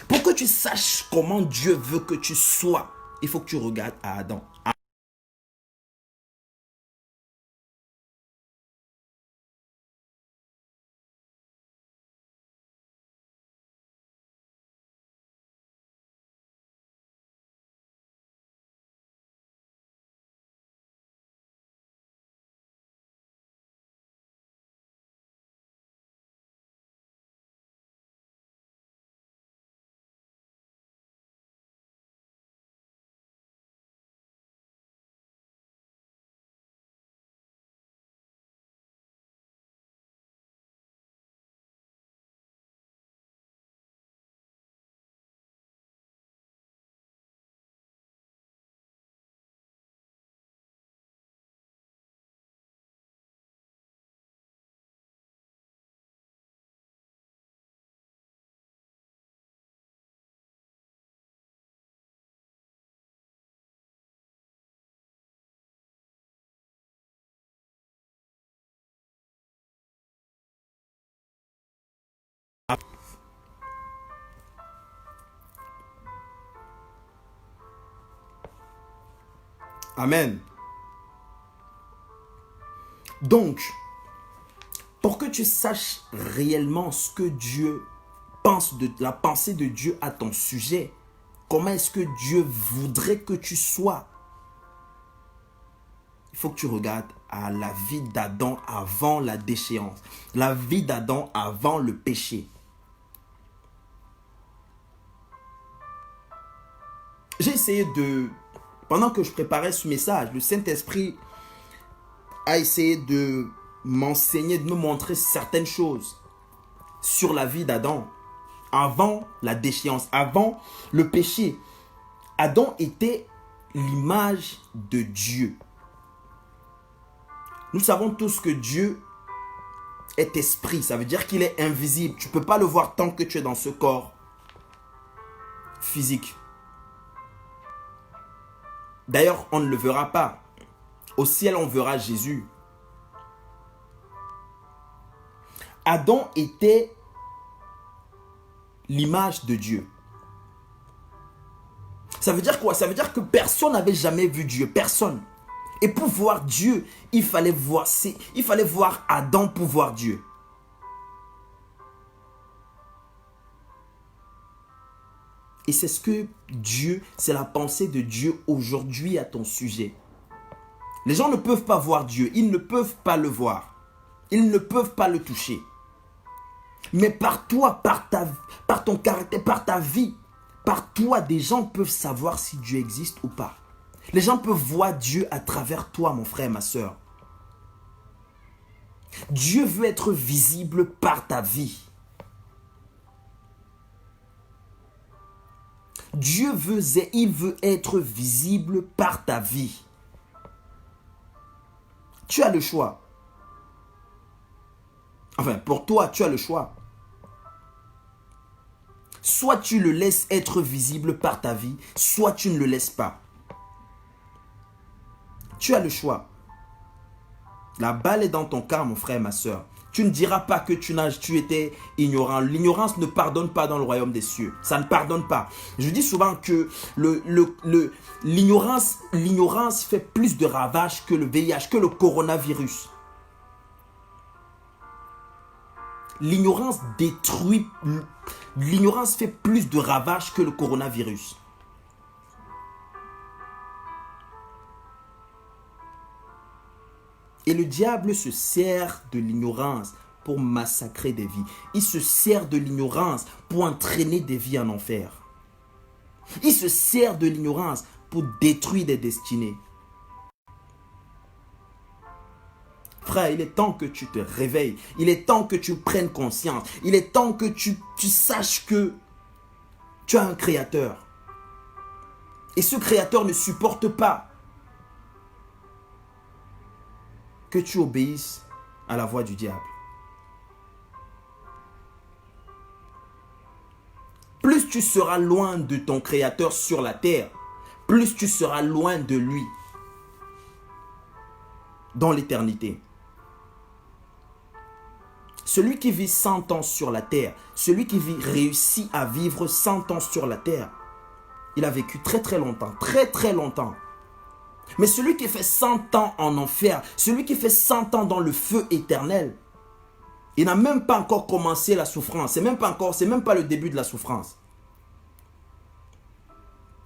Pour que tu saches comment Dieu veut que tu sois, il faut que tu regardes à Adam. Amen. Donc, pour que tu saches réellement ce que Dieu pense de la pensée de Dieu à ton sujet, comment est-ce que Dieu voudrait que tu sois, il faut que tu regardes à la vie d'Adam avant la déchéance, la vie d'Adam avant le péché. J'ai essayé pendant que je préparais ce message, le Saint-Esprit a essayé de m'enseigner, de me montrer certaines choses sur la vie d'Adam avant la déchéance, avant le péché. Adam était l'image de Dieu. Nous savons tous que Dieu est esprit, ça veut dire qu'il est invisible. Tu ne peux pas le voir tant que tu es dans ce corps physique. D'ailleurs, on ne le verra pas. Au ciel, on verra Jésus. Adam était l'image de Dieu. Ça veut dire quoi? Ça veut dire que personne n'avait jamais vu Dieu. Personne. Et pour voir Dieu, il fallait voir Adam pour voir Dieu. Et c'est ce que Dieu, c'est la pensée de Dieu aujourd'hui à ton sujet. Les gens ne peuvent pas voir Dieu, ils ne peuvent pas le voir. Ils ne peuvent pas le toucher. Mais par toi, par ton caractère, par ta vie, par toi, des gens peuvent savoir si Dieu existe ou pas. Les gens peuvent voir Dieu à travers toi, mon frère, ma soeur. Dieu veut être visible par ta vie. Il veut être visible par ta vie. Tu as le choix. Enfin, pour toi, tu as le choix. Soit tu le laisses être visible par ta vie, soit tu ne le laisses pas. Tu as le choix. La balle est dans ton camp, mon frère, ma soeur. Tu ne diras pas que tu étais ignorant. L'ignorance ne pardonne pas dans le royaume des cieux. Ça ne pardonne pas. Je dis souvent que l'ignorance fait plus de ravages que le VIH, que le coronavirus. L'ignorance détruit. L'ignorance fait plus de ravages que le coronavirus. Et le diable se sert de l'ignorance pour massacrer des vies. Il se sert de l'ignorance pour entraîner des vies en enfer. Il se sert de l'ignorance pour détruire des destinées. Frère, il est temps que tu te réveilles. Il est temps que tu prennes conscience. Il est temps que tu saches que tu as un créateur. Et ce créateur ne supporte pas que tu obéisses à la voix du diable. Plus tu seras loin de ton créateur sur la terre, plus tu seras loin de lui dans l'éternité. Celui qui vit 100 ans sur la terre, celui qui réussit à vivre 100 ans sur la terre, il a vécu très très longtemps, très très longtemps. Mais celui qui fait 100 ans en enfer, celui qui fait 100 ans dans le feu éternel, il n'a même pas encore commencé la souffrance. C'est même pas le début de la souffrance.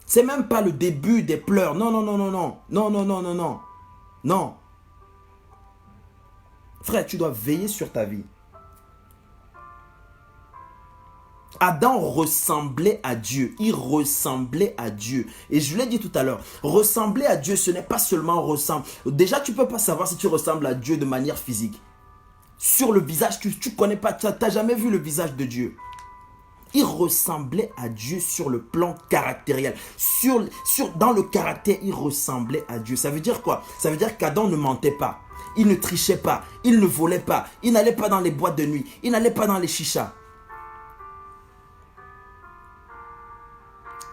C'est même pas le début des pleurs. Non, non, non, non, non. Non, non, non, non, non. Non. Frère, tu dois veiller sur ta vie. Adam ressemblait à Dieu. Il ressemblait à Dieu. Et je l'ai dit tout à l'heure, ressembler à Dieu, ce n'est pas seulement ressembler. Déjà, tu ne peux pas savoir si tu ressembles à Dieu de manière physique. Sur le visage, tu ne connais pas, tu n'as jamais vu le visage de Dieu. Il ressemblait à Dieu sur le plan caractériel. Dans le caractère, il ressemblait à Dieu. Ça veut dire quoi? Ça veut dire qu'Adam ne mentait pas. Il ne trichait pas. Il ne volait pas. Il n'allait pas dans les boîtes de nuit. Il n'allait pas dans les chichas.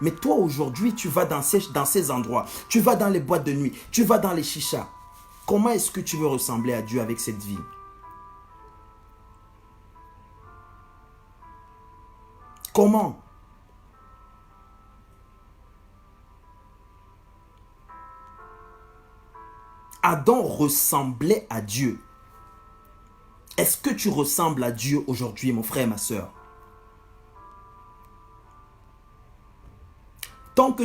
Mais toi, aujourd'hui, tu vas dans ces endroits. Tu vas dans les boîtes de nuit. Tu vas dans les chichas. Comment est-ce que tu veux ressembler à Dieu avec cette vie? Comment? Adam ressemblait à Dieu. Est-ce que tu ressembles à Dieu aujourd'hui, mon frère et ma soeur? Tant que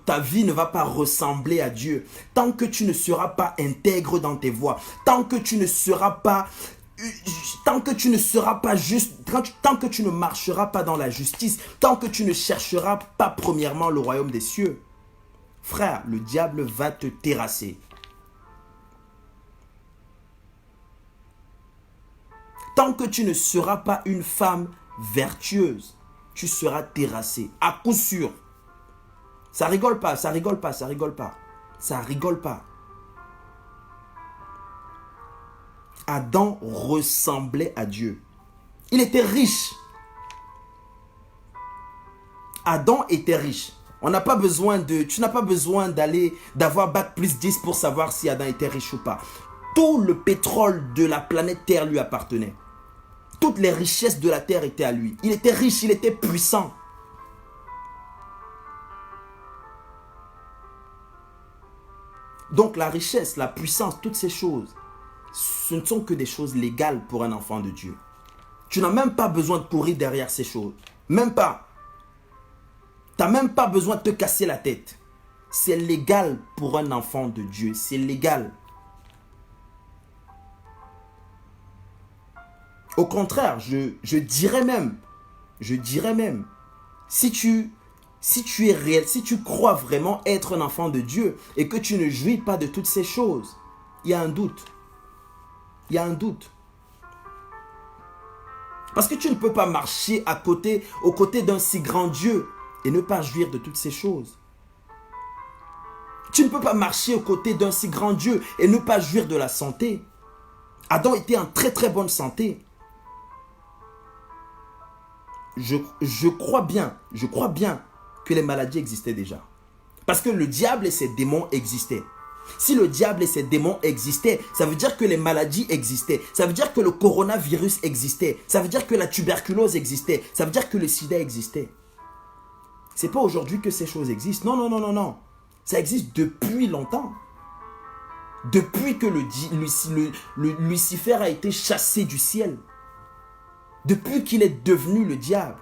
ta vie ne va pas ressembler à Dieu, tant que tu ne seras pas intègre dans tes voies, tant que tu ne seras pas juste, tant que tu ne marcheras pas dans la justice, tant que tu ne chercheras pas premièrement le royaume des cieux, frère, le diable va te terrasser. Tant que tu ne seras pas une femme vertueuse, tu seras terrassé, à coup sûr. Ça rigole pas, ça rigole pas, ça rigole pas. Ça rigole pas. Adam ressemblait à Dieu. Il était riche. Adam était riche. Tu n'as pas besoin d'avoir bac+10 pour savoir si Adam était riche ou pas. Tout le pétrole de la planète Terre lui appartenait. Toutes les richesses de la terre étaient à lui. Il était riche, il était puissant. Donc la richesse, la puissance, toutes ces choses, ce ne sont que des choses légales pour un enfant de Dieu. Tu n'as même pas besoin de courir derrière ces choses. Même pas. Tu n'as même pas besoin de te casser la tête. C'est légal pour un enfant de Dieu. C'est légal. Au contraire, je dirais même, si tu es réel, si tu crois vraiment être un enfant de Dieu et que tu ne jouis pas de toutes ces choses, il y a un doute. Il y a un doute. Parce que tu ne peux pas marcher aux côtés d'un si grand Dieu et ne pas jouir de toutes ces choses. Tu ne peux pas marcher aux côtés d'un si grand Dieu et ne pas jouir de la santé. Adam était en très très bonne santé. Je crois bien que les maladies existaient déjà. Parce que le diable et ses démons existaient. Si le diable et ses démons existaient, ça veut dire que les maladies existaient. Ça veut dire que le coronavirus existait. Ça veut dire que la tuberculose existait. Ça veut dire que le sida existait. C'est pas aujourd'hui que ces choses existent. Non. Ça existe depuis longtemps. Depuis que le Lucifer a été chassé du ciel. Depuis qu'il est devenu le diable.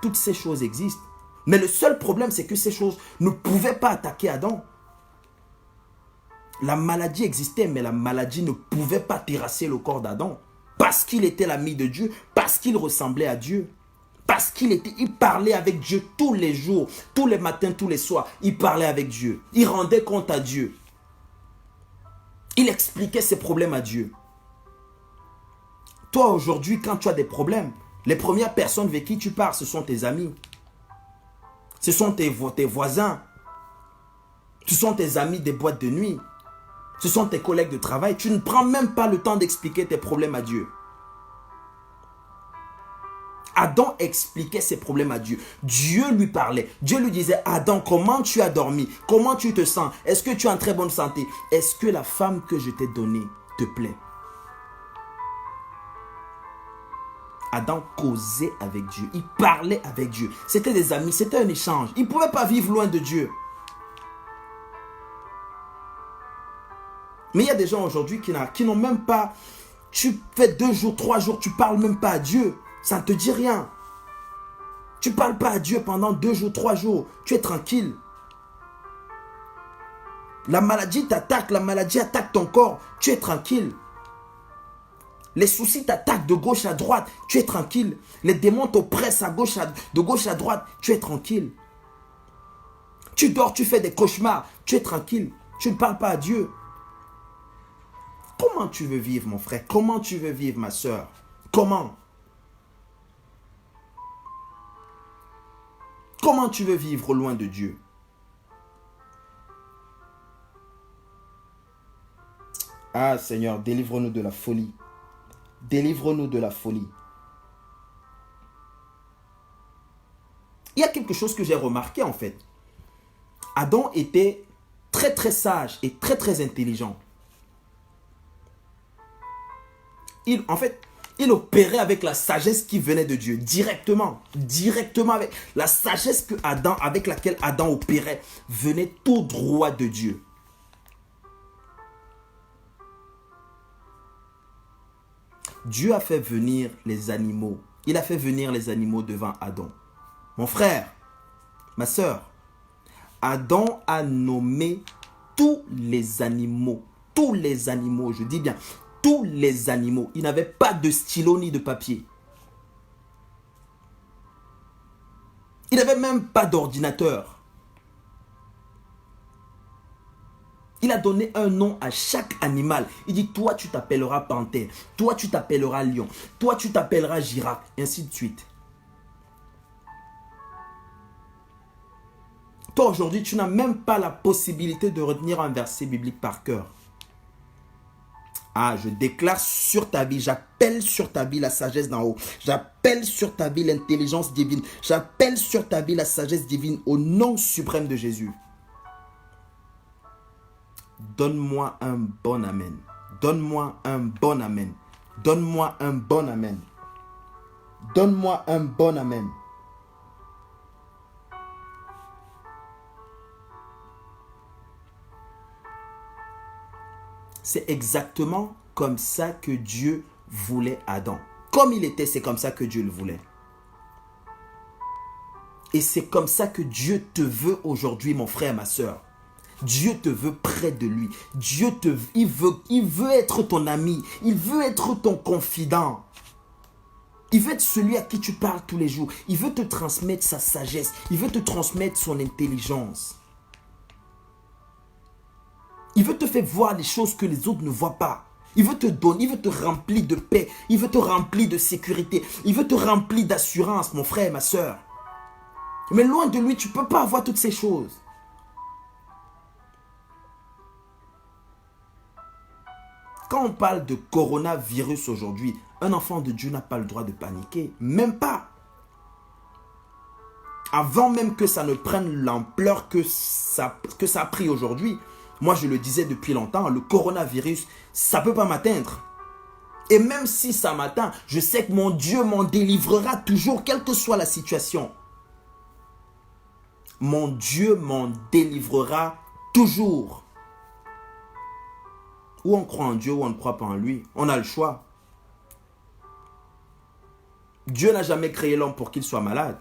Toutes ces choses existent. Mais le seul problème, c'est que ces choses ne pouvaient pas attaquer Adam. La maladie existait, mais la maladie ne pouvait pas terrasser le corps d'Adam. Parce qu'il était l'ami de Dieu, parce qu'il ressemblait à Dieu. Parce il parlait avec Dieu tous les jours, tous les matins, tous les soirs. Il parlait avec Dieu. Il rendait compte à Dieu. Il expliquait ses problèmes à Dieu. Toi, aujourd'hui, quand tu as des problèmes, les premières personnes avec qui tu parles, ce sont tes amis. Ce sont tes voisins. Ce sont tes amis des boîtes de nuit. Ce sont tes collègues de travail. Tu ne prends même pas le temps d'expliquer tes problèmes à Dieu. Adam expliquait ses problèmes à Dieu. Dieu lui parlait. Dieu lui disait, Adam, comment tu as dormi? Comment tu te sens? Est-ce que tu es en très bonne santé? Est-ce que la femme que je t'ai donnée te plaît? Adam causait avec Dieu. Il parlait avec Dieu. C'était des amis. C'était un échange. Il ne pouvait pas vivre loin de Dieu. Mais il y a des gens aujourd'hui qui n'ont même pas... Tu fais 2 jours, 3 jours, tu ne parles même pas à Dieu. Ça ne te dit rien. Tu ne parles pas à Dieu pendant 2 jours, 3 jours. Tu es tranquille. La maladie t'attaque, la maladie attaque ton corps. Tu es tranquille. Les soucis t'attaquent de gauche à droite. Tu es tranquille. Les démons t'oppressent de gauche à droite. Tu es tranquille. Tu dors, tu fais des cauchemars. Tu es tranquille. Tu ne parles pas à Dieu. Comment tu veux vivre, mon frère? Comment tu veux vivre, ma soeur? Comment? Comment tu veux vivre loin de Dieu? Ah, Seigneur, délivre-nous de la folie. Délivre-nous de la folie. Il y a quelque chose que j'ai remarqué, en fait. Adam était très, très sage et très, très intelligent. Il opérait avec la sagesse qui venait de Dieu, directement avec la sagesse avec laquelle Adam opérait, venait tout droit de Dieu. Dieu a fait venir les animaux. Il a fait venir les animaux devant Adam. Mon frère, ma soeur, Adam a nommé tous les animaux, je dis bien, tous les animaux. Il n'avait pas de stylo ni de papier. Il n'avait même pas d'ordinateur. Il a donné un nom à chaque animal. Il dit, toi tu t'appelleras panthère, toi tu t'appelleras lion, toi tu t'appelleras girafe, et ainsi de suite. Toi aujourd'hui, tu n'as même pas la possibilité de retenir un verset biblique par cœur. Ah, je déclare sur ta vie, j'appelle sur ta vie la sagesse d'en haut. J'appelle sur ta vie l'intelligence divine. J'appelle sur ta vie la sagesse divine au nom suprême de Jésus. Donne-moi un bon amen. Donne-moi un bon amen. Donne-moi un bon amen. Donne-moi un bon amen. C'est exactement comme ça que Dieu voulait Adam. Comme il était, c'est comme ça que Dieu le voulait. Et c'est comme ça que Dieu te veut aujourd'hui, mon frère, ma soeur. Dieu te veut près de lui. Il veut être ton ami. Il veut être ton confident. Il veut être celui à qui tu parles tous les jours. Il veut te transmettre sa sagesse. Il veut te transmettre son intelligence. Il veut te faire voir les choses que les autres ne voient pas. Il veut te donner, il veut te remplir de paix. Il veut te remplir de sécurité. Il veut te remplir d'assurance, mon frère, ma soeur. Mais loin de lui, tu ne peux pas avoir toutes ces choses. Quand on parle de coronavirus aujourd'hui, un enfant de Dieu n'a pas le droit de paniquer. Même pas. Avant même que ça ne prenne l'ampleur que ça a pris aujourd'hui, moi je le disais depuis longtemps, le coronavirus, ça ne peut pas m'atteindre. Et même si ça m'atteint, je sais que mon Dieu m'en délivrera toujours, quelle que soit la situation. Mon Dieu m'en délivrera toujours. Ou on croit en Dieu ou on ne croit pas en lui. On a le choix. Dieu n'a jamais créé l'homme pour qu'il soit malade.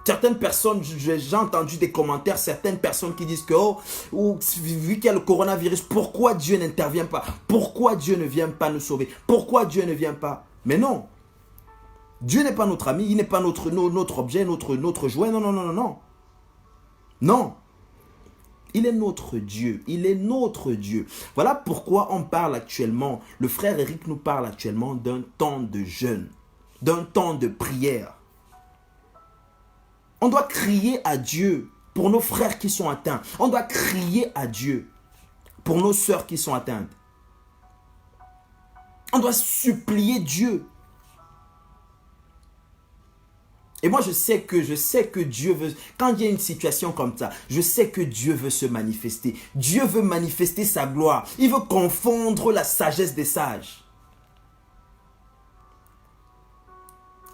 Certaines personnes, j'ai entendu des commentaires, certaines personnes qui disent que vu qu'il y a le coronavirus, pourquoi Dieu n'intervient pas? Pourquoi Dieu ne vient pas nous sauver? Pourquoi Dieu ne vient pas? Mais non. Dieu n'est pas notre ami, il n'est pas notre objet, notre jouet. Non, non, non, non, non. Non. Il est notre Dieu. Il est notre Dieu. Voilà pourquoi on parle actuellement, le frère Eric nous parle actuellement d'un temps de jeûne, d'un temps de prière. On doit crier à Dieu pour nos frères qui sont atteints. On doit crier à Dieu pour nos sœurs qui sont atteintes. On doit supplier Dieu. Et moi, je sais que Dieu veut, quand il y a une situation comme ça, je sais que Dieu veut se manifester. Dieu veut manifester sa gloire. Il veut confondre la sagesse des sages.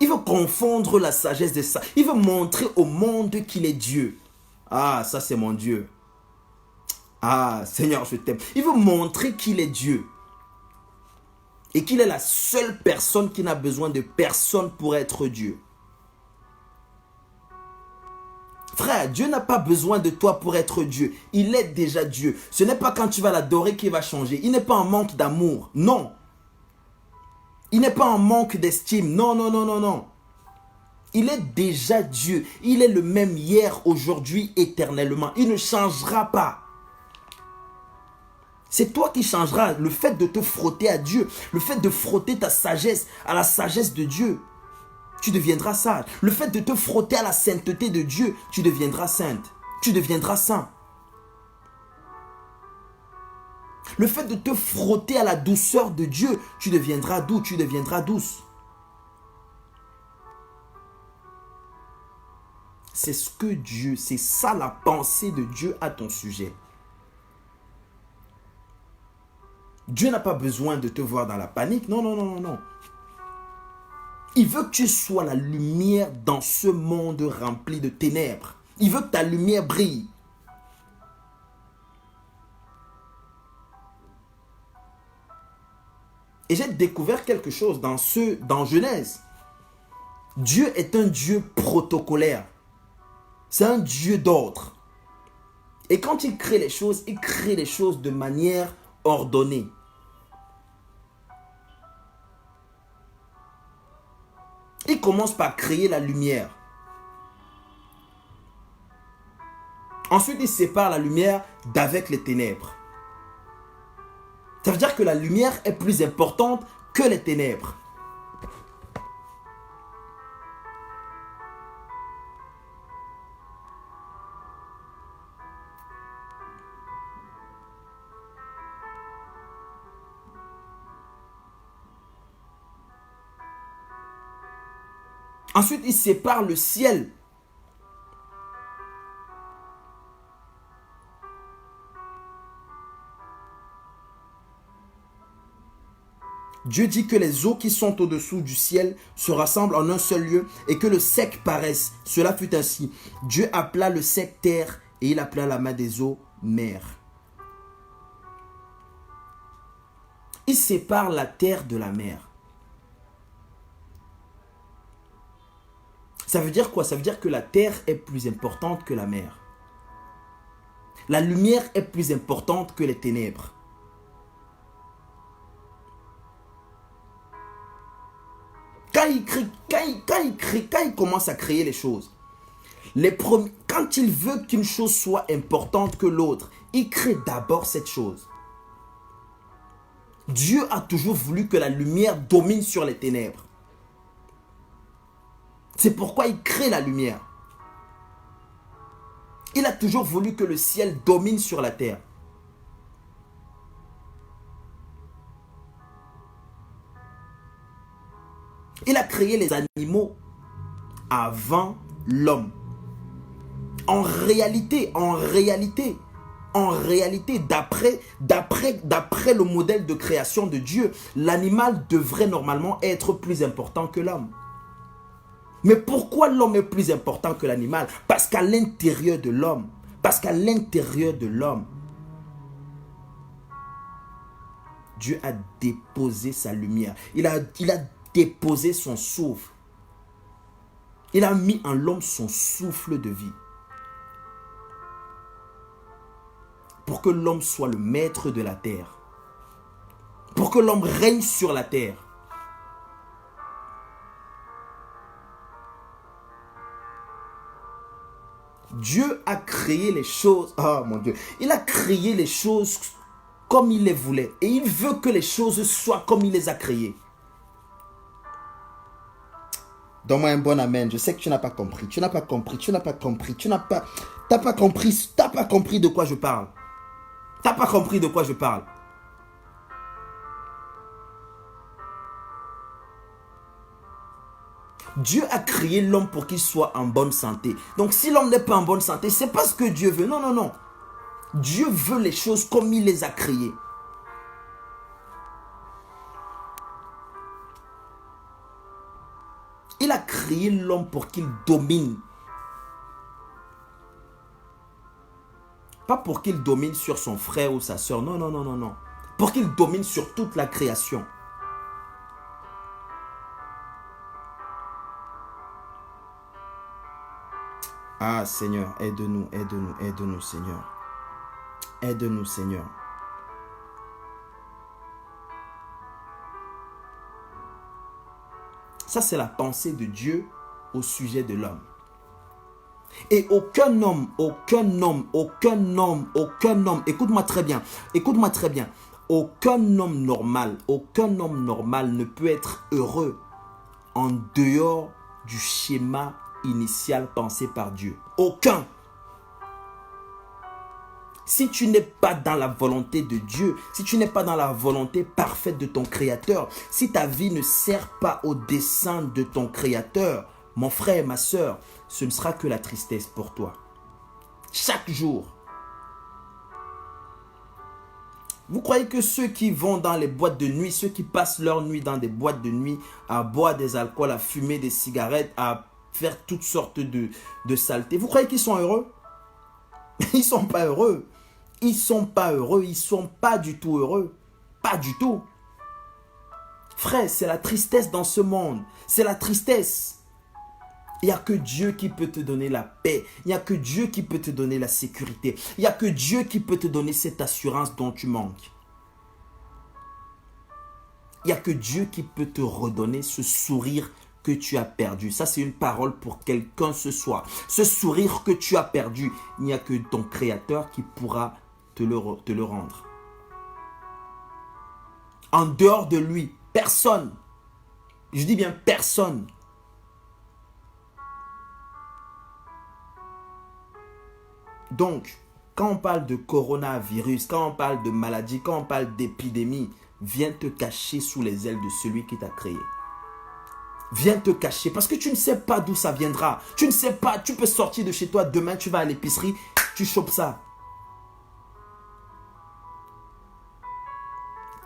Il veut confondre la sagesse des sages. Il veut montrer au monde qu'il est Dieu. Ah, ça c'est mon Dieu. Ah, Seigneur, je t'aime. Il veut montrer qu'il est Dieu. Et qu'il est la seule personne qui n'a besoin de personne pour être Dieu. Frère, Dieu n'a pas besoin de toi pour être Dieu. Il est déjà Dieu. Ce n'est pas quand tu vas l'adorer qu'il va changer. Il n'est pas en manque d'amour. Non. Il n'est pas en manque d'estime. Non, non, non, non, non. Il est déjà Dieu. Il est le même hier, aujourd'hui, éternellement. Il ne changera pas. C'est toi qui changeras. Le fait de te frotter à Dieu, le fait de frotter ta sagesse à la sagesse de Dieu, tu deviendras sage. Le fait de te frotter à la sainteté de Dieu, tu deviendras sainte. Tu deviendras saint. Le fait de te frotter à la douceur de Dieu, tu deviendras doux, tu deviendras douce. C'est ce que Dieu, c'est ça la pensée de Dieu à ton sujet. Dieu n'a pas besoin de te voir dans la panique. Non, non, non, non, non. Il veut que tu sois la lumière dans ce monde rempli de ténèbres. Il veut que ta lumière brille. Et j'ai découvert quelque chose dans Genèse. Dieu est un Dieu protocolaire. C'est un Dieu d'ordre. Et quand il crée les choses de manière ordonnée. Il commence par créer la lumière. Ensuite, il sépare la lumière d'avec les ténèbres. Ça veut dire que la lumière est plus importante que les ténèbres. Ensuite, il sépare le ciel. Dieu dit que les eaux qui sont au-dessous du ciel se rassemblent en un seul lieu et que le sec paraisse. Cela fut ainsi. Dieu appela le sec terre Et il appela la main des eaux mer. Il sépare la terre de la mer. Ça veut dire quoi? Ça veut dire que la terre est plus importante que la mer. La lumière est plus importante que les ténèbres. Quand il commence à créer les choses, quand il veut qu'une chose soit importante que l'autre, il crée d'abord cette chose. Dieu a toujours voulu que la lumière domine sur les ténèbres. C'est pourquoi il crée la lumière. Il a toujours voulu que le ciel domine sur la terre. Il a créé les animaux avant l'homme. En réalité, d'après le modèle de création de Dieu, l'animal devrait normalement être plus important que l'homme. Mais pourquoi l'homme est plus important que l'animal? Parce qu'à l'intérieur de l'homme, Dieu a déposé sa lumière. Il a déposé son souffle. Il a mis en l'homme son souffle de vie. Pour que l'homme soit le maître de la terre. Pour que l'homme règne sur la terre. Dieu a créé les choses. Oh mon Dieu. Il a créé les choses comme il les voulait. Et il veut que les choses soient comme il les a créées. Donne-moi un bon amen. Je sais que tu n'as pas compris. Tu n'as pas compris de quoi je parle. Tu n'as pas compris de quoi je parle. Dieu a créé l'homme pour qu'il soit en bonne santé. Donc si l'homme n'est pas en bonne santé, c'est pas ce que Dieu veut. Non. Dieu veut les choses comme il les a créées. Il a créé l'homme pour qu'il domine. Pas pour qu'il domine sur son frère ou sa soeur. Non. Pour qu'il domine sur toute la création. Ah Seigneur, aide-nous Seigneur. Aide-nous Seigneur. Ça c'est la pensée de Dieu au sujet de l'homme. Et aucun homme, écoute-moi très bien, aucun homme normal ne peut être heureux en dehors du schéma initial pensé par Dieu. Aucun. Si tu n'es pas dans la volonté de Dieu, si tu n'es pas dans la volonté parfaite de ton Créateur, si ta vie ne sert pas au dessein de ton Créateur, mon frère et ma soeur, ce ne sera que la tristesse pour toi. Chaque jour. Vous croyez que ceux qui vont dans les boîtes de nuit, ceux qui passent leur nuit dans des boîtes de nuit, à boire des alcools, à fumer des cigarettes, à faire toutes sortes de saletés, vous croyez qu'ils sont heureux? Ils ne sont pas heureux. Ils ne sont pas du tout heureux. Pas du tout. Frère, c'est la tristesse dans ce monde. C'est la tristesse. Il n'y a que Dieu qui peut te donner la paix. Il n'y a que Dieu qui peut te donner la sécurité. Il n'y a que Dieu qui peut te donner cette assurance dont tu manques. Il n'y a que Dieu qui peut te redonner ce sourire que tu as perdu. Ça, c'est une parole pour quelqu'un ce soir. Ce sourire que tu as perdu, il n'y a que ton Créateur qui pourra te le rendre. En dehors de lui, personne. Je dis bien personne. Donc, quand on parle de coronavirus, quand on parle de maladie, quand on parle d'épidémie, viens te cacher sous les ailes de celui qui t'a créé. Viens te cacher parce que tu ne sais pas d'où ça viendra. Tu ne sais pas, tu peux sortir de chez toi, demain tu vas à l'épicerie, tu chopes ça.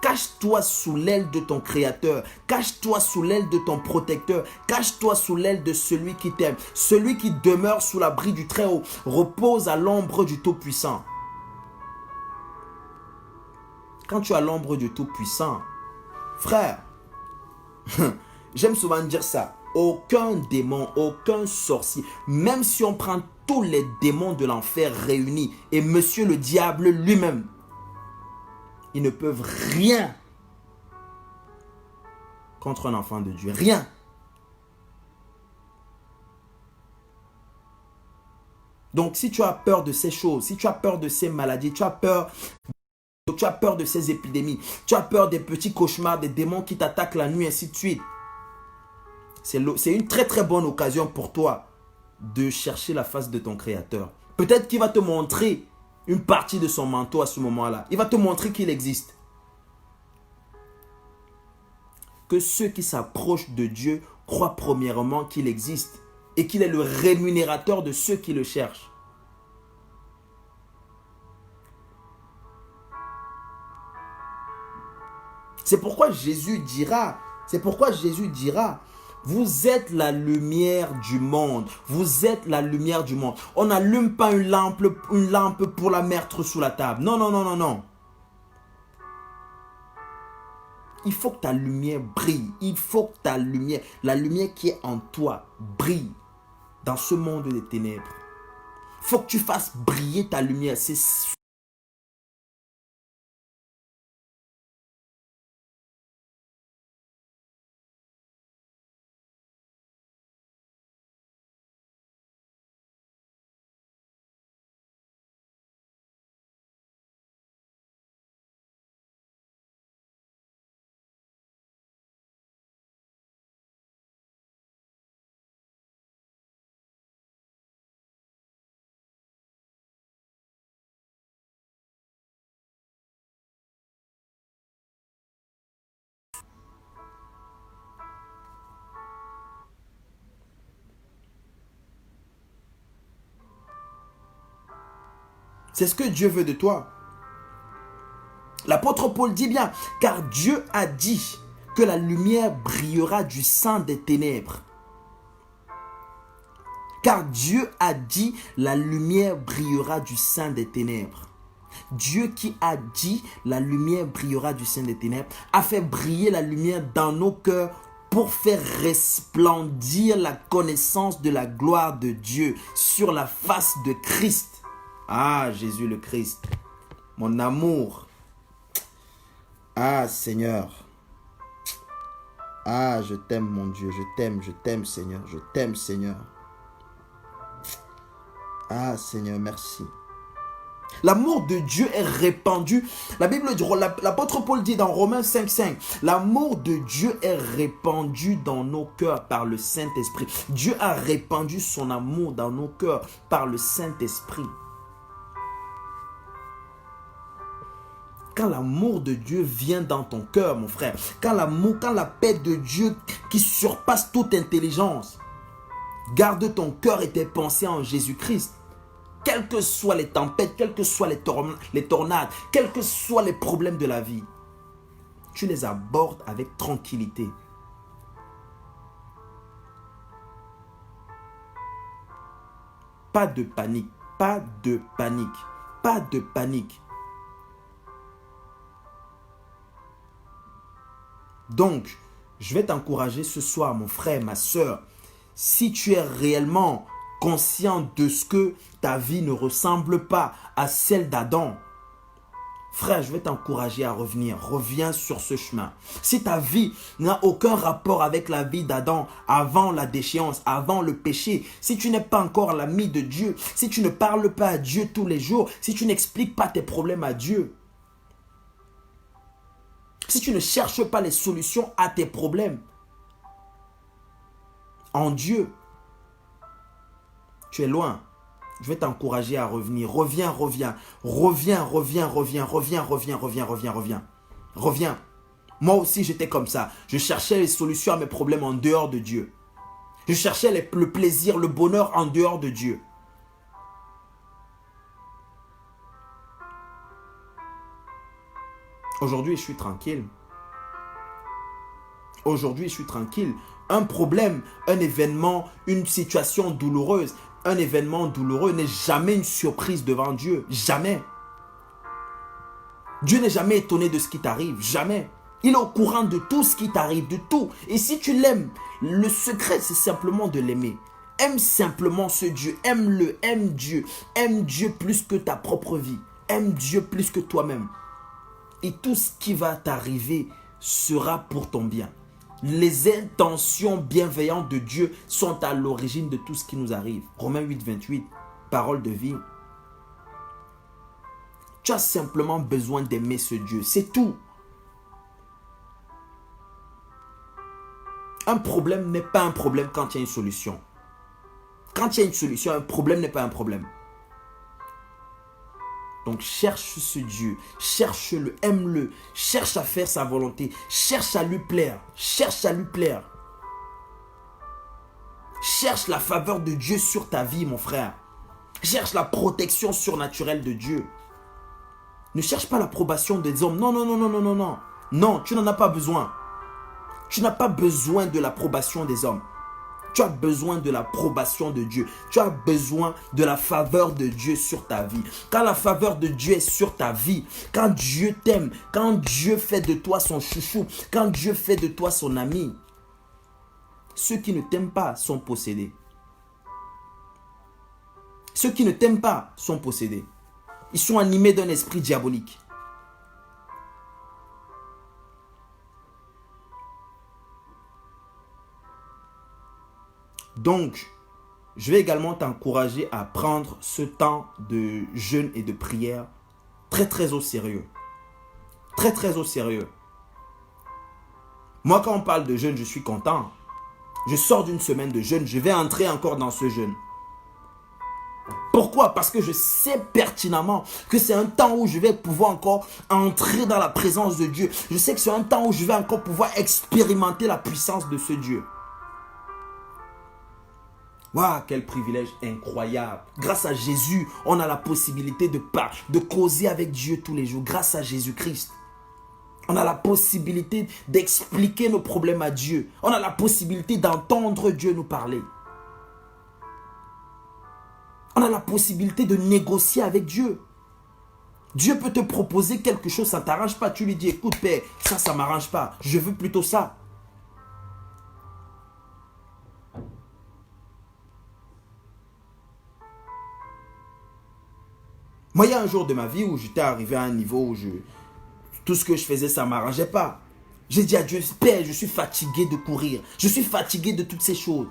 Cache-toi sous l'aile de ton Créateur. Cache-toi sous l'aile de ton protecteur. Cache-toi sous l'aile de celui qui t'aime. Celui qui demeure sous l'abri du Très-Haut repose à l'ombre du Tout-Puissant. Quand tu as l'ombre du Tout-Puissant, frère, j'aime souvent dire ça. Aucun démon, aucun sorcier, même si on prend tous les démons de l'enfer réunis et monsieur le diable lui-même, ils ne peuvent rien contre un enfant de Dieu. Rien. Donc si tu as peur de ces choses, si tu as peur de ces maladies, tu as peur de ces épidémies, tu as peur des petits cauchemars, des démons qui t'attaquent la nuit, ainsi de suite, c'est une très très bonne occasion pour toi de chercher la face de ton Créateur. Peut-être qu'il va te montrer une partie de son manteau à ce moment-là. Il va te montrer qu'il existe. Que ceux qui s'approchent de Dieu croient premièrement qu'il existe et qu'il est le rémunérateur de ceux qui le cherchent. C'est pourquoi Jésus dira, vous êtes la lumière du monde. Vous êtes la lumière du monde. On n'allume pas une lampe pour la mettre sous la table. Non, non, non, non, non. Il faut que ta lumière brille. Il faut que ta lumière, la lumière qui est en toi, brille dans ce monde des ténèbres. Il faut que tu fasses briller ta lumière. C'est ce que Dieu veut de toi. L'apôtre Paul dit bien, car Dieu a dit que la lumière brillera du sein des ténèbres. Car Dieu a dit, la lumière brillera du sein des ténèbres. Dieu qui a dit, la lumière brillera du sein des ténèbres, a fait briller la lumière dans nos cœurs pour faire resplendir la connaissance de la gloire de Dieu sur la face de Christ. Ah, Jésus le Christ, mon amour. Ah, Seigneur. Ah, je t'aime, mon Dieu. Je t'aime, Seigneur. Je t'aime, Seigneur. Ah, Seigneur, merci. L'amour de Dieu est répandu. La Bible dit, l'apôtre Paul dit dans Romains 5,5, l'amour de Dieu est répandu dans nos cœurs par le Saint-Esprit. Dieu a répandu son amour dans nos cœurs par le Saint-Esprit. Quand l'amour de Dieu vient dans ton cœur, mon frère, quand la paix de Dieu qui surpasse toute intelligence, garde ton cœur et tes pensées en Jésus-Christ. Quelles que soient les tempêtes, quelles que soient les tornades, quels que soient les problèmes de la vie, tu les abordes avec tranquillité. Pas de panique, pas de panique, pas de panique. Donc, je vais t'encourager ce soir, mon frère, ma soeur. Si tu es réellement conscient de ce que ta vie ne ressemble pas à celle d'Adam, frère, je vais t'encourager à revenir. Reviens sur ce chemin. Si ta vie n'a aucun rapport avec la vie d'Adam avant la déchéance, avant le péché, si tu n'es pas encore l'ami de Dieu, si tu ne parles pas à Dieu tous les jours, si tu n'expliques pas tes problèmes à Dieu, si tu ne cherches pas les solutions à tes problèmes en Dieu, tu es loin. Je vais t'encourager à revenir. Reviens. Moi aussi, j'étais comme ça. Je cherchais les solutions à mes problèmes en dehors de Dieu. Je cherchais le plaisir, le bonheur en dehors de Dieu. Aujourd'hui, je suis tranquille. Aujourd'hui, je suis tranquille. Un problème, un événement, une situation douloureuse, un événement douloureux n'est jamais une surprise devant Dieu. Jamais. Dieu n'est jamais étonné de ce qui t'arrive. Jamais. Il est au courant de tout ce qui t'arrive, de tout. Et si tu l'aimes, le secret, c'est simplement de l'aimer. Aime simplement ce Dieu. Aime-le. Aime Dieu. Aime Dieu plus que ta propre vie. Aime Dieu plus que toi-même. Et tout ce qui va t'arriver sera pour ton bien. Les intentions bienveillantes de Dieu sont à l'origine de tout ce qui nous arrive. Romains 8, 28, parole de vie. Tu as simplement besoin d'aimer ce Dieu. C'est tout. Un problème n'est pas un problème quand il y a une solution. Quand il y a une solution, un problème n'est pas un problème. Donc cherche ce Dieu, cherche-le, aime-le, cherche à faire sa volonté, cherche à lui plaire, cherche à lui plaire. Cherche la faveur de Dieu sur ta vie, mon frère. Cherche la protection surnaturelle de Dieu. Ne cherche pas l'approbation des hommes. Non, non, non, non, non, non, non. Non, tu n'en as pas besoin. Tu n'as pas besoin de l'approbation des hommes. Tu as besoin de l'approbation de Dieu. Tu as besoin de la faveur de Dieu sur ta vie. Quand la faveur de Dieu est sur ta vie, quand Dieu t'aime, quand Dieu fait de toi son chouchou, quand Dieu fait de toi son ami, ceux qui ne t'aiment pas sont possédés. Ceux qui ne t'aiment pas sont possédés. Ils sont animés d'un esprit diabolique. Donc, je vais également t'encourager à prendre ce temps de jeûne et de prière très très au sérieux. Très très au sérieux. Moi, quand on parle de jeûne, je suis content. Je sors d'une semaine de jeûne, je vais entrer encore dans ce jeûne. Pourquoi? Parce que je sais pertinemment que c'est un temps où je vais pouvoir encore entrer dans la présence de Dieu. Je sais que c'est un temps où je vais encore pouvoir expérimenter la puissance de ce Dieu. Waouh, quel privilège incroyable. Grâce à Jésus, on a la possibilité de causer avec Dieu tous les jours. Grâce à Jésus-Christ. On a la possibilité d'expliquer nos problèmes à Dieu. On a la possibilité d'entendre Dieu nous parler. On a la possibilité de négocier avec Dieu. Dieu peut te proposer quelque chose, ça ne t'arrange pas. Tu lui dis, écoute Père, ça ne m'arrange pas. Je veux plutôt ça. Moi, il y a un jour de ma vie où j'étais arrivé à un niveau où tout ce que je faisais, ça ne m'arrangeait pas. J'ai dit à Dieu, Père, je suis fatigué de courir. Je suis fatigué de toutes ces choses.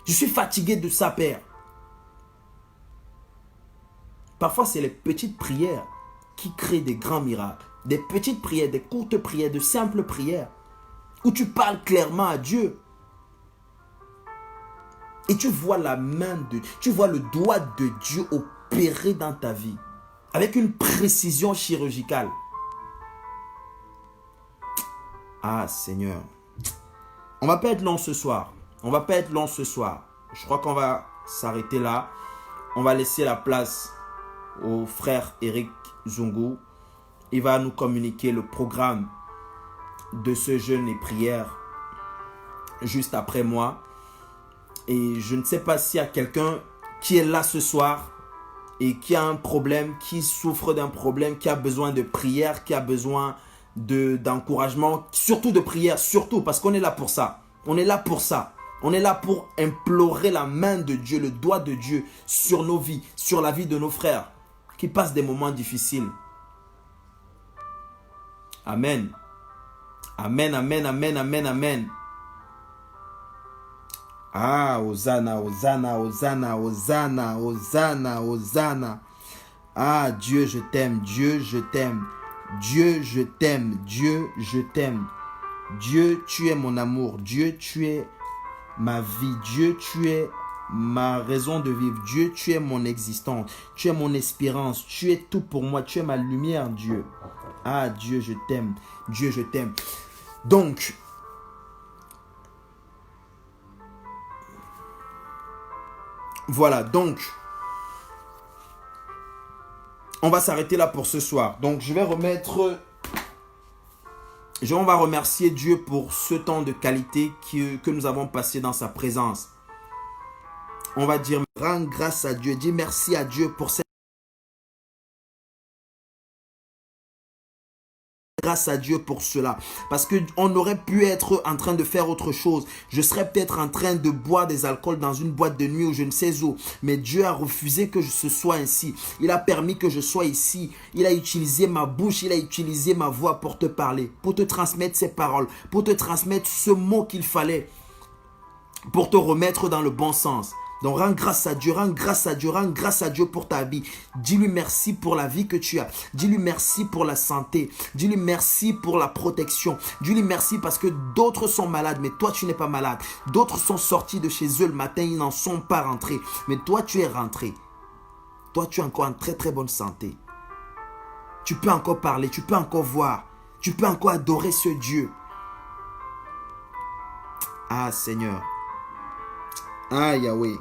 Je suis fatigué de ça, Père. Parfois, c'est les petites prières qui créent des grands miracles. Des petites prières, des courtes prières, de simples prières. Où tu parles clairement à Dieu. Et tu vois la main de Dieu, tu vois le doigt de Dieu opérer dans ta vie. Avec une précision chirurgicale. Ah Seigneur. On va pas être long ce soir. On va pas être long ce soir. Je crois qu'on va s'arrêter là. On va laisser la place au frère Eric Zungu. Il va nous communiquer le programme de ce jeûne et prière juste après moi. Et je ne sais pas s'il y a quelqu'un qui est là ce soir et qui a un problème, qui souffre d'un problème, qui a besoin de prière, qui a besoin d'encouragement, surtout de prière, surtout parce qu'on est là pour ça. On est là pour ça. On est là pour implorer la main de Dieu, le doigt de Dieu sur nos vies, sur la vie de nos frères qui passent des moments difficiles. Amen. Amen, amen, amen, amen, amen. Ah, Hosanna, Hosanna, Hosanna, Hosanna, Hosanna, Hosanna. Ah, Dieu, je t'aime, Dieu, je t'aime. Dieu, je t'aime, Dieu, je t'aime. Dieu, tu es mon amour. Dieu, tu es ma vie. Dieu, tu es ma raison de vivre. Dieu, tu es mon existence. Tu es mon espérance. Tu es tout pour moi. Tu es ma lumière, Dieu. Ah, Dieu, je t'aime. Dieu, je t'aime. Donc, voilà, donc, on va s'arrêter là pour ce soir. Donc, je vais remettre On va remercier Dieu pour ce temps de qualité que nous avons passé dans sa présence. On va dire, rends grâce à Dieu. Dis merci à Dieu pour cette grâce à Dieu pour cela. Parce qu'on aurait pu être en train de faire autre chose. Je serais peut-être en train de boire des alcools dans une boîte de nuit ou je ne sais où. Mais Dieu a refusé que ce soit ainsi. Il a permis que je sois ici. Il a utilisé ma bouche, il a utilisé ma voix pour te parler, pour te transmettre ses paroles, pour te transmettre ce mot qu'il fallait, pour te remettre dans le bon sens. Donc rends grâce à Dieu, rends grâce à Dieu, rends grâce à Dieu pour ta vie. Dis-lui merci pour la vie que tu as. Dis-lui merci pour la santé. Dis-lui merci pour la protection. Dis-lui merci parce que d'autres sont malades, mais toi tu n'es pas malade. D'autres sont sortis de chez eux le matin, ils n'en sont pas rentrés. Mais toi tu es rentré. Toi tu es encore en très très bonne santé. Tu peux encore parler, tu peux encore voir. Tu peux encore adorer ce Dieu. Ah Seigneur. Ah Yahweh.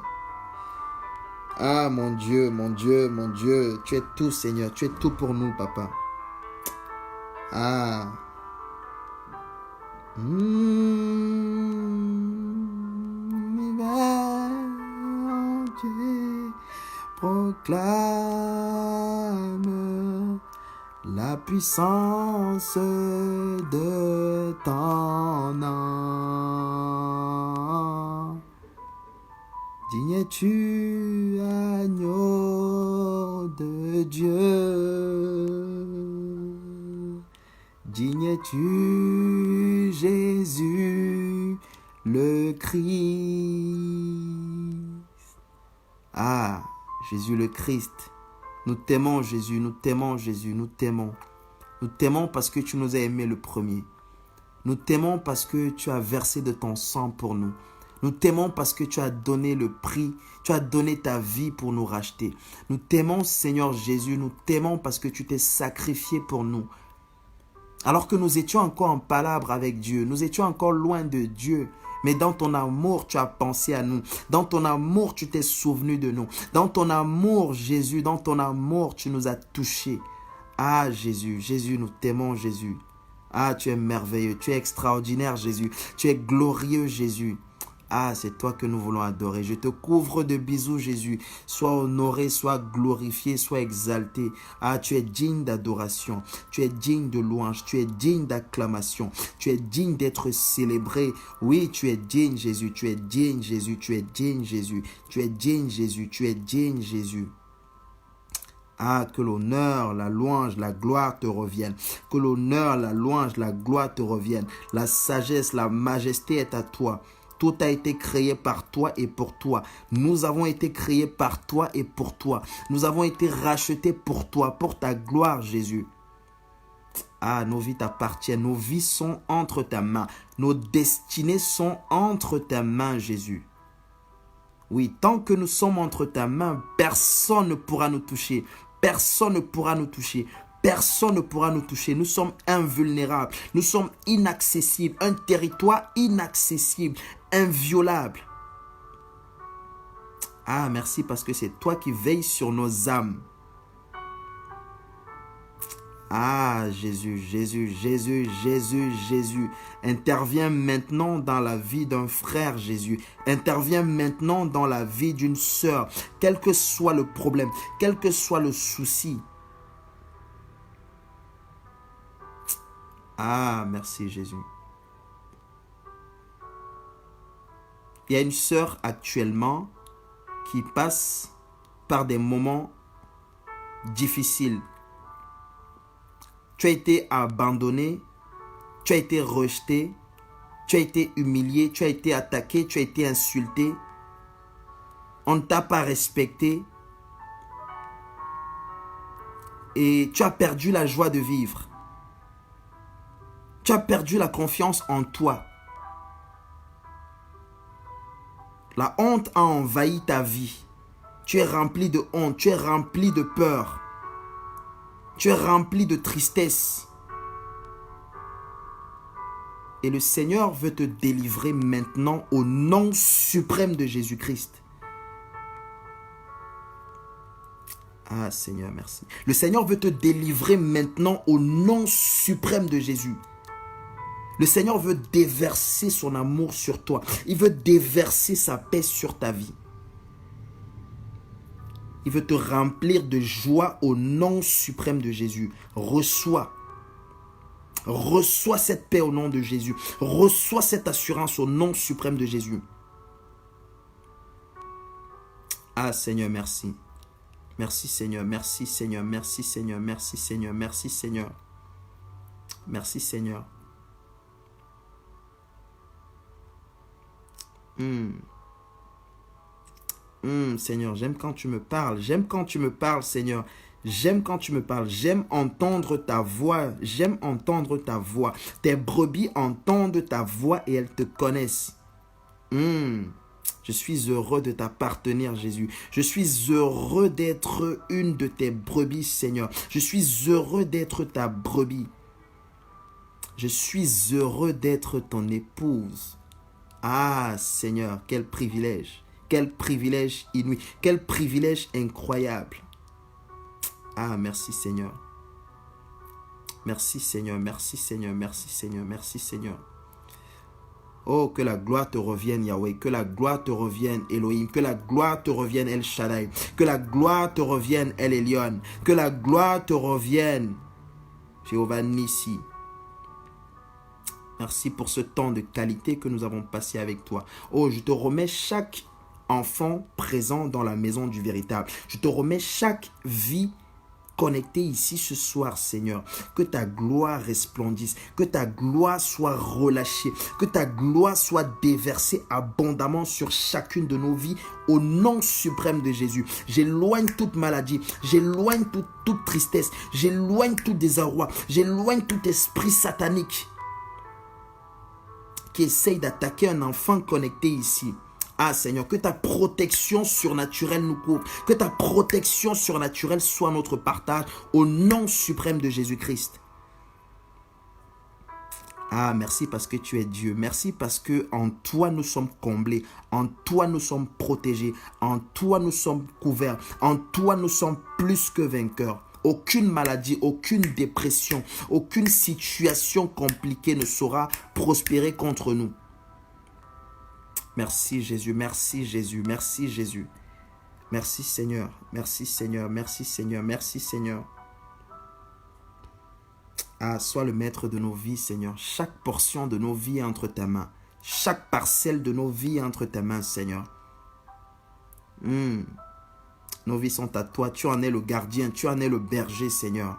Ah mon Dieu, mon Dieu, mon Dieu. Tu es tout Seigneur. Tu es tout pour nous Papa. Ah. Dieu proclame la puissance de ton nom. Digne es-tu, agneau de Dieu. Digne es-tu, Jésus, le Christ. Ah, Jésus le Christ. Nous t'aimons, Jésus, nous t'aimons, Jésus, nous t'aimons. Nous t'aimons parce que tu nous as aimés le premier. Nous t'aimons parce que tu as versé de ton sang pour nous. Nous t'aimons parce que tu as donné le prix, tu as donné ta vie pour nous racheter. Nous t'aimons Seigneur Jésus, nous t'aimons parce que tu t'es sacrifié pour nous. Alors que nous étions encore en palabre avec Dieu, nous étions encore loin de Dieu. Mais dans ton amour, tu as pensé à nous. Dans ton amour, tu t'es souvenu de nous. Dans ton amour, Jésus, dans ton amour, tu nous as touchés. Ah Jésus, Jésus, nous t'aimons Jésus. Ah, tu es merveilleux, tu es extraordinaire Jésus. Tu es glorieux Jésus. Ah, c'est toi que nous voulons adorer. Je te couvre de bisous, Jésus. Sois honoré, sois glorifié, sois exalté. Ah, tu es digne d'adoration. Tu es digne de louange. Tu es digne d'acclamation. Tu es digne d'être célébré. Oui, tu es digne, Jésus. Tu es digne, Jésus. Tu es digne, Jésus. Tu es digne, Jésus. Tu es digne, Jésus. Ah, que l'honneur, la louange, la gloire te reviennent. Que l'honneur, la louange, la gloire te reviennent. La sagesse, la majesté est à toi. Tout a été créé par toi et pour toi. Nous avons été créés par toi et pour toi. Nous avons été rachetés pour toi, pour ta gloire, Jésus. Ah, nos vies t'appartiennent. Nos vies sont entre ta main. Nos destinées sont entre ta main, Jésus. Oui, tant que nous sommes entre ta main, personne ne pourra nous toucher. Personne ne pourra nous toucher. Personne ne pourra nous toucher. Nous sommes invulnérables. Nous sommes inaccessibles. Un territoire inaccessible, inviolable. Ah, merci parce que c'est toi qui veilles sur nos âmes. Ah, Jésus, Jésus, Jésus, Jésus, Jésus. Interviens maintenant dans la vie d'un frère, Jésus. Interviens maintenant dans la vie d'une sœur. Quel que soit le problème, quel que soit le souci. Ah, merci Jésus. Il y a une sœur actuellement qui passe par des moments difficiles. Tu as été abandonné, tu as été rejeté, tu as été humilié, tu as été attaqué, tu as été insulté. On ne t'a pas respecté et tu as perdu la joie de vivre. Tu as perdu la confiance en toi. La honte a envahi ta vie. Tu es rempli de honte, tu es rempli de peur. Tu es rempli de tristesse. Et le Seigneur veut te délivrer maintenant au nom suprême de Jésus-Christ. Ah Seigneur, merci. Le Seigneur veut te délivrer maintenant au nom suprême de Jésus. Le Seigneur veut déverser son amour sur toi. Il veut déverser sa paix sur ta vie. Il veut te remplir de joie au nom suprême de Jésus. Reçois. Reçois cette paix au nom de Jésus. Reçois cette assurance au nom suprême de Jésus. Ah Seigneur, merci. Merci Seigneur, merci Seigneur, merci Seigneur, merci Seigneur, merci Seigneur. Merci Seigneur. Seigneur, j'aime quand tu me parles. J'aime quand tu me parles, Seigneur. J'aime quand tu me parles. J'aime entendre ta voix. J'aime entendre ta voix. Tes brebis entendent ta voix et elles te connaissent. Je suis heureux de t'appartenir, Jésus. Je suis heureux d'être une de tes brebis, Seigneur. Je suis heureux d'être ta brebis. Je suis heureux d'être ton épouse. Ah, Seigneur, quel privilège. Quel privilège inouï. Quel privilège incroyable. Ah, merci, Seigneur. Merci, Seigneur. Merci, Seigneur. Merci, Seigneur. Merci, Seigneur. Oh, que la gloire te revienne, Yahweh. Que la gloire te revienne, Elohim. Que la gloire te revienne, El Shaddai. Que la gloire te revienne, El Elyon. Que la gloire te revienne, Jéhovah Nissi. Merci pour ce temps de qualité que nous avons passé avec toi. Oh, je te remets chaque enfant présent dans la maison du véritable. Je te remets chaque vie connectée ici ce soir, Seigneur. Que ta gloire resplendisse, que ta gloire soit relâchée, que ta gloire soit déversée abondamment sur chacune de nos vies au nom suprême de Jésus. J'éloigne toute maladie, j'éloigne toute tristesse, j'éloigne tout désarroi, j'éloigne tout esprit satanique qui essaye d'attaquer un enfant connecté ici. Ah Seigneur, que ta protection surnaturelle nous couvre. Que ta protection surnaturelle soit notre partage au nom suprême de Jésus-Christ. Ah, merci parce que tu es Dieu. Merci parce que en toi nous sommes comblés. En toi nous sommes protégés. En toi nous sommes couverts. En toi nous sommes plus que vainqueurs. Aucune maladie, aucune dépression, aucune situation compliquée ne saura prospérer contre nous. Merci Jésus, merci Jésus, merci Jésus. Merci Seigneur, merci Seigneur, merci Seigneur, merci Seigneur. Ah, sois le maître de nos vies, Seigneur. Chaque portion de nos vies est entre ta main. Chaque parcelle de nos vies est entre ta main, Seigneur. Nos vies sont à toi. Tu en es le gardien, tu en es le berger, Seigneur.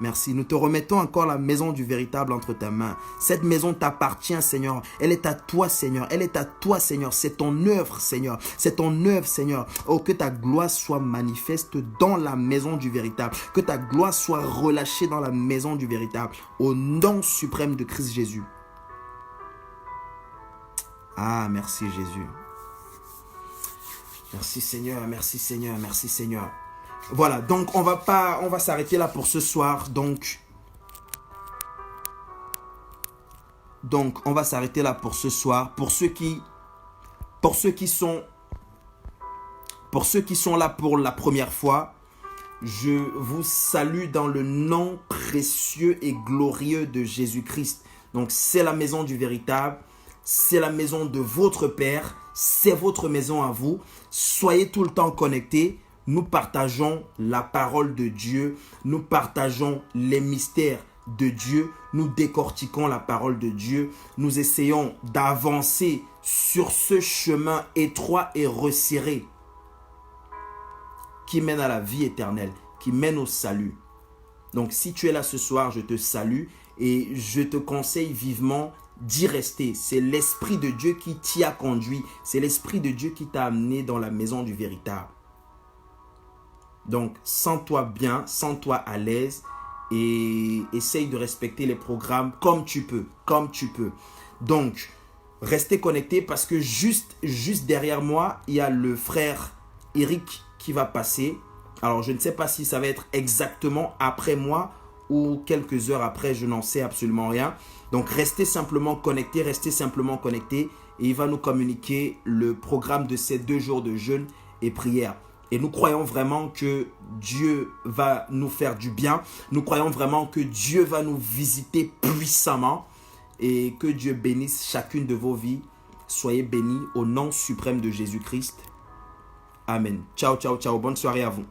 Merci. Nous te remettons encore la maison du véritable entre ta main. Cette maison t'appartient, Seigneur. Elle est à toi, Seigneur. Elle est à toi, Seigneur. C'est ton œuvre, Seigneur. C'est ton œuvre, Seigneur. Oh, que ta gloire soit manifeste dans la maison du véritable. Que ta gloire soit relâchée dans la maison du véritable. Au nom suprême de Christ Jésus. Ah, merci Jésus. Merci Seigneur, merci Seigneur, merci Seigneur. Voilà, donc on va s'arrêter là pour ce soir. Donc on va s'arrêter là pour ce soir. Pour ceux qui sont là pour la première fois, je vous salue dans le nom précieux et glorieux de Jésus-Christ. Donc c'est la maison du véritable, c'est la maison de votre Père, c'est votre maison à vous. Soyez tout le temps connectés. Nous partageons la parole de Dieu. Nous partageons les mystères de Dieu. Nous décortiquons la parole de Dieu. Nous essayons d'avancer sur ce chemin étroit et resserré qui mène à la vie éternelle, qui mène au salut. Donc si tu es là ce soir, je te salue et je te conseille vivement d'y rester. C'est l'Esprit de Dieu qui t'y a conduit. C'est l'Esprit de Dieu qui t'a amené dans la maison du véritable. Donc, sens-toi bien, sens-toi à l'aise et essaye de respecter les programmes comme tu peux, Donc, restez connectés parce que juste derrière moi, il y a le frère Eric qui va passer. Alors, je ne sais pas si ça va être exactement après moi ou quelques heures après, je n'en sais absolument rien. Donc, restez simplement connectés et il va nous communiquer le programme de ces 2 jours de jeûne et prière. Et nous croyons vraiment que Dieu va nous faire du bien. Nous croyons vraiment que Dieu va nous visiter puissamment et que Dieu bénisse chacune de vos vies. Soyez bénis au nom suprême de Jésus-Christ. Amen. Ciao, ciao, ciao. Bonne soirée à vous.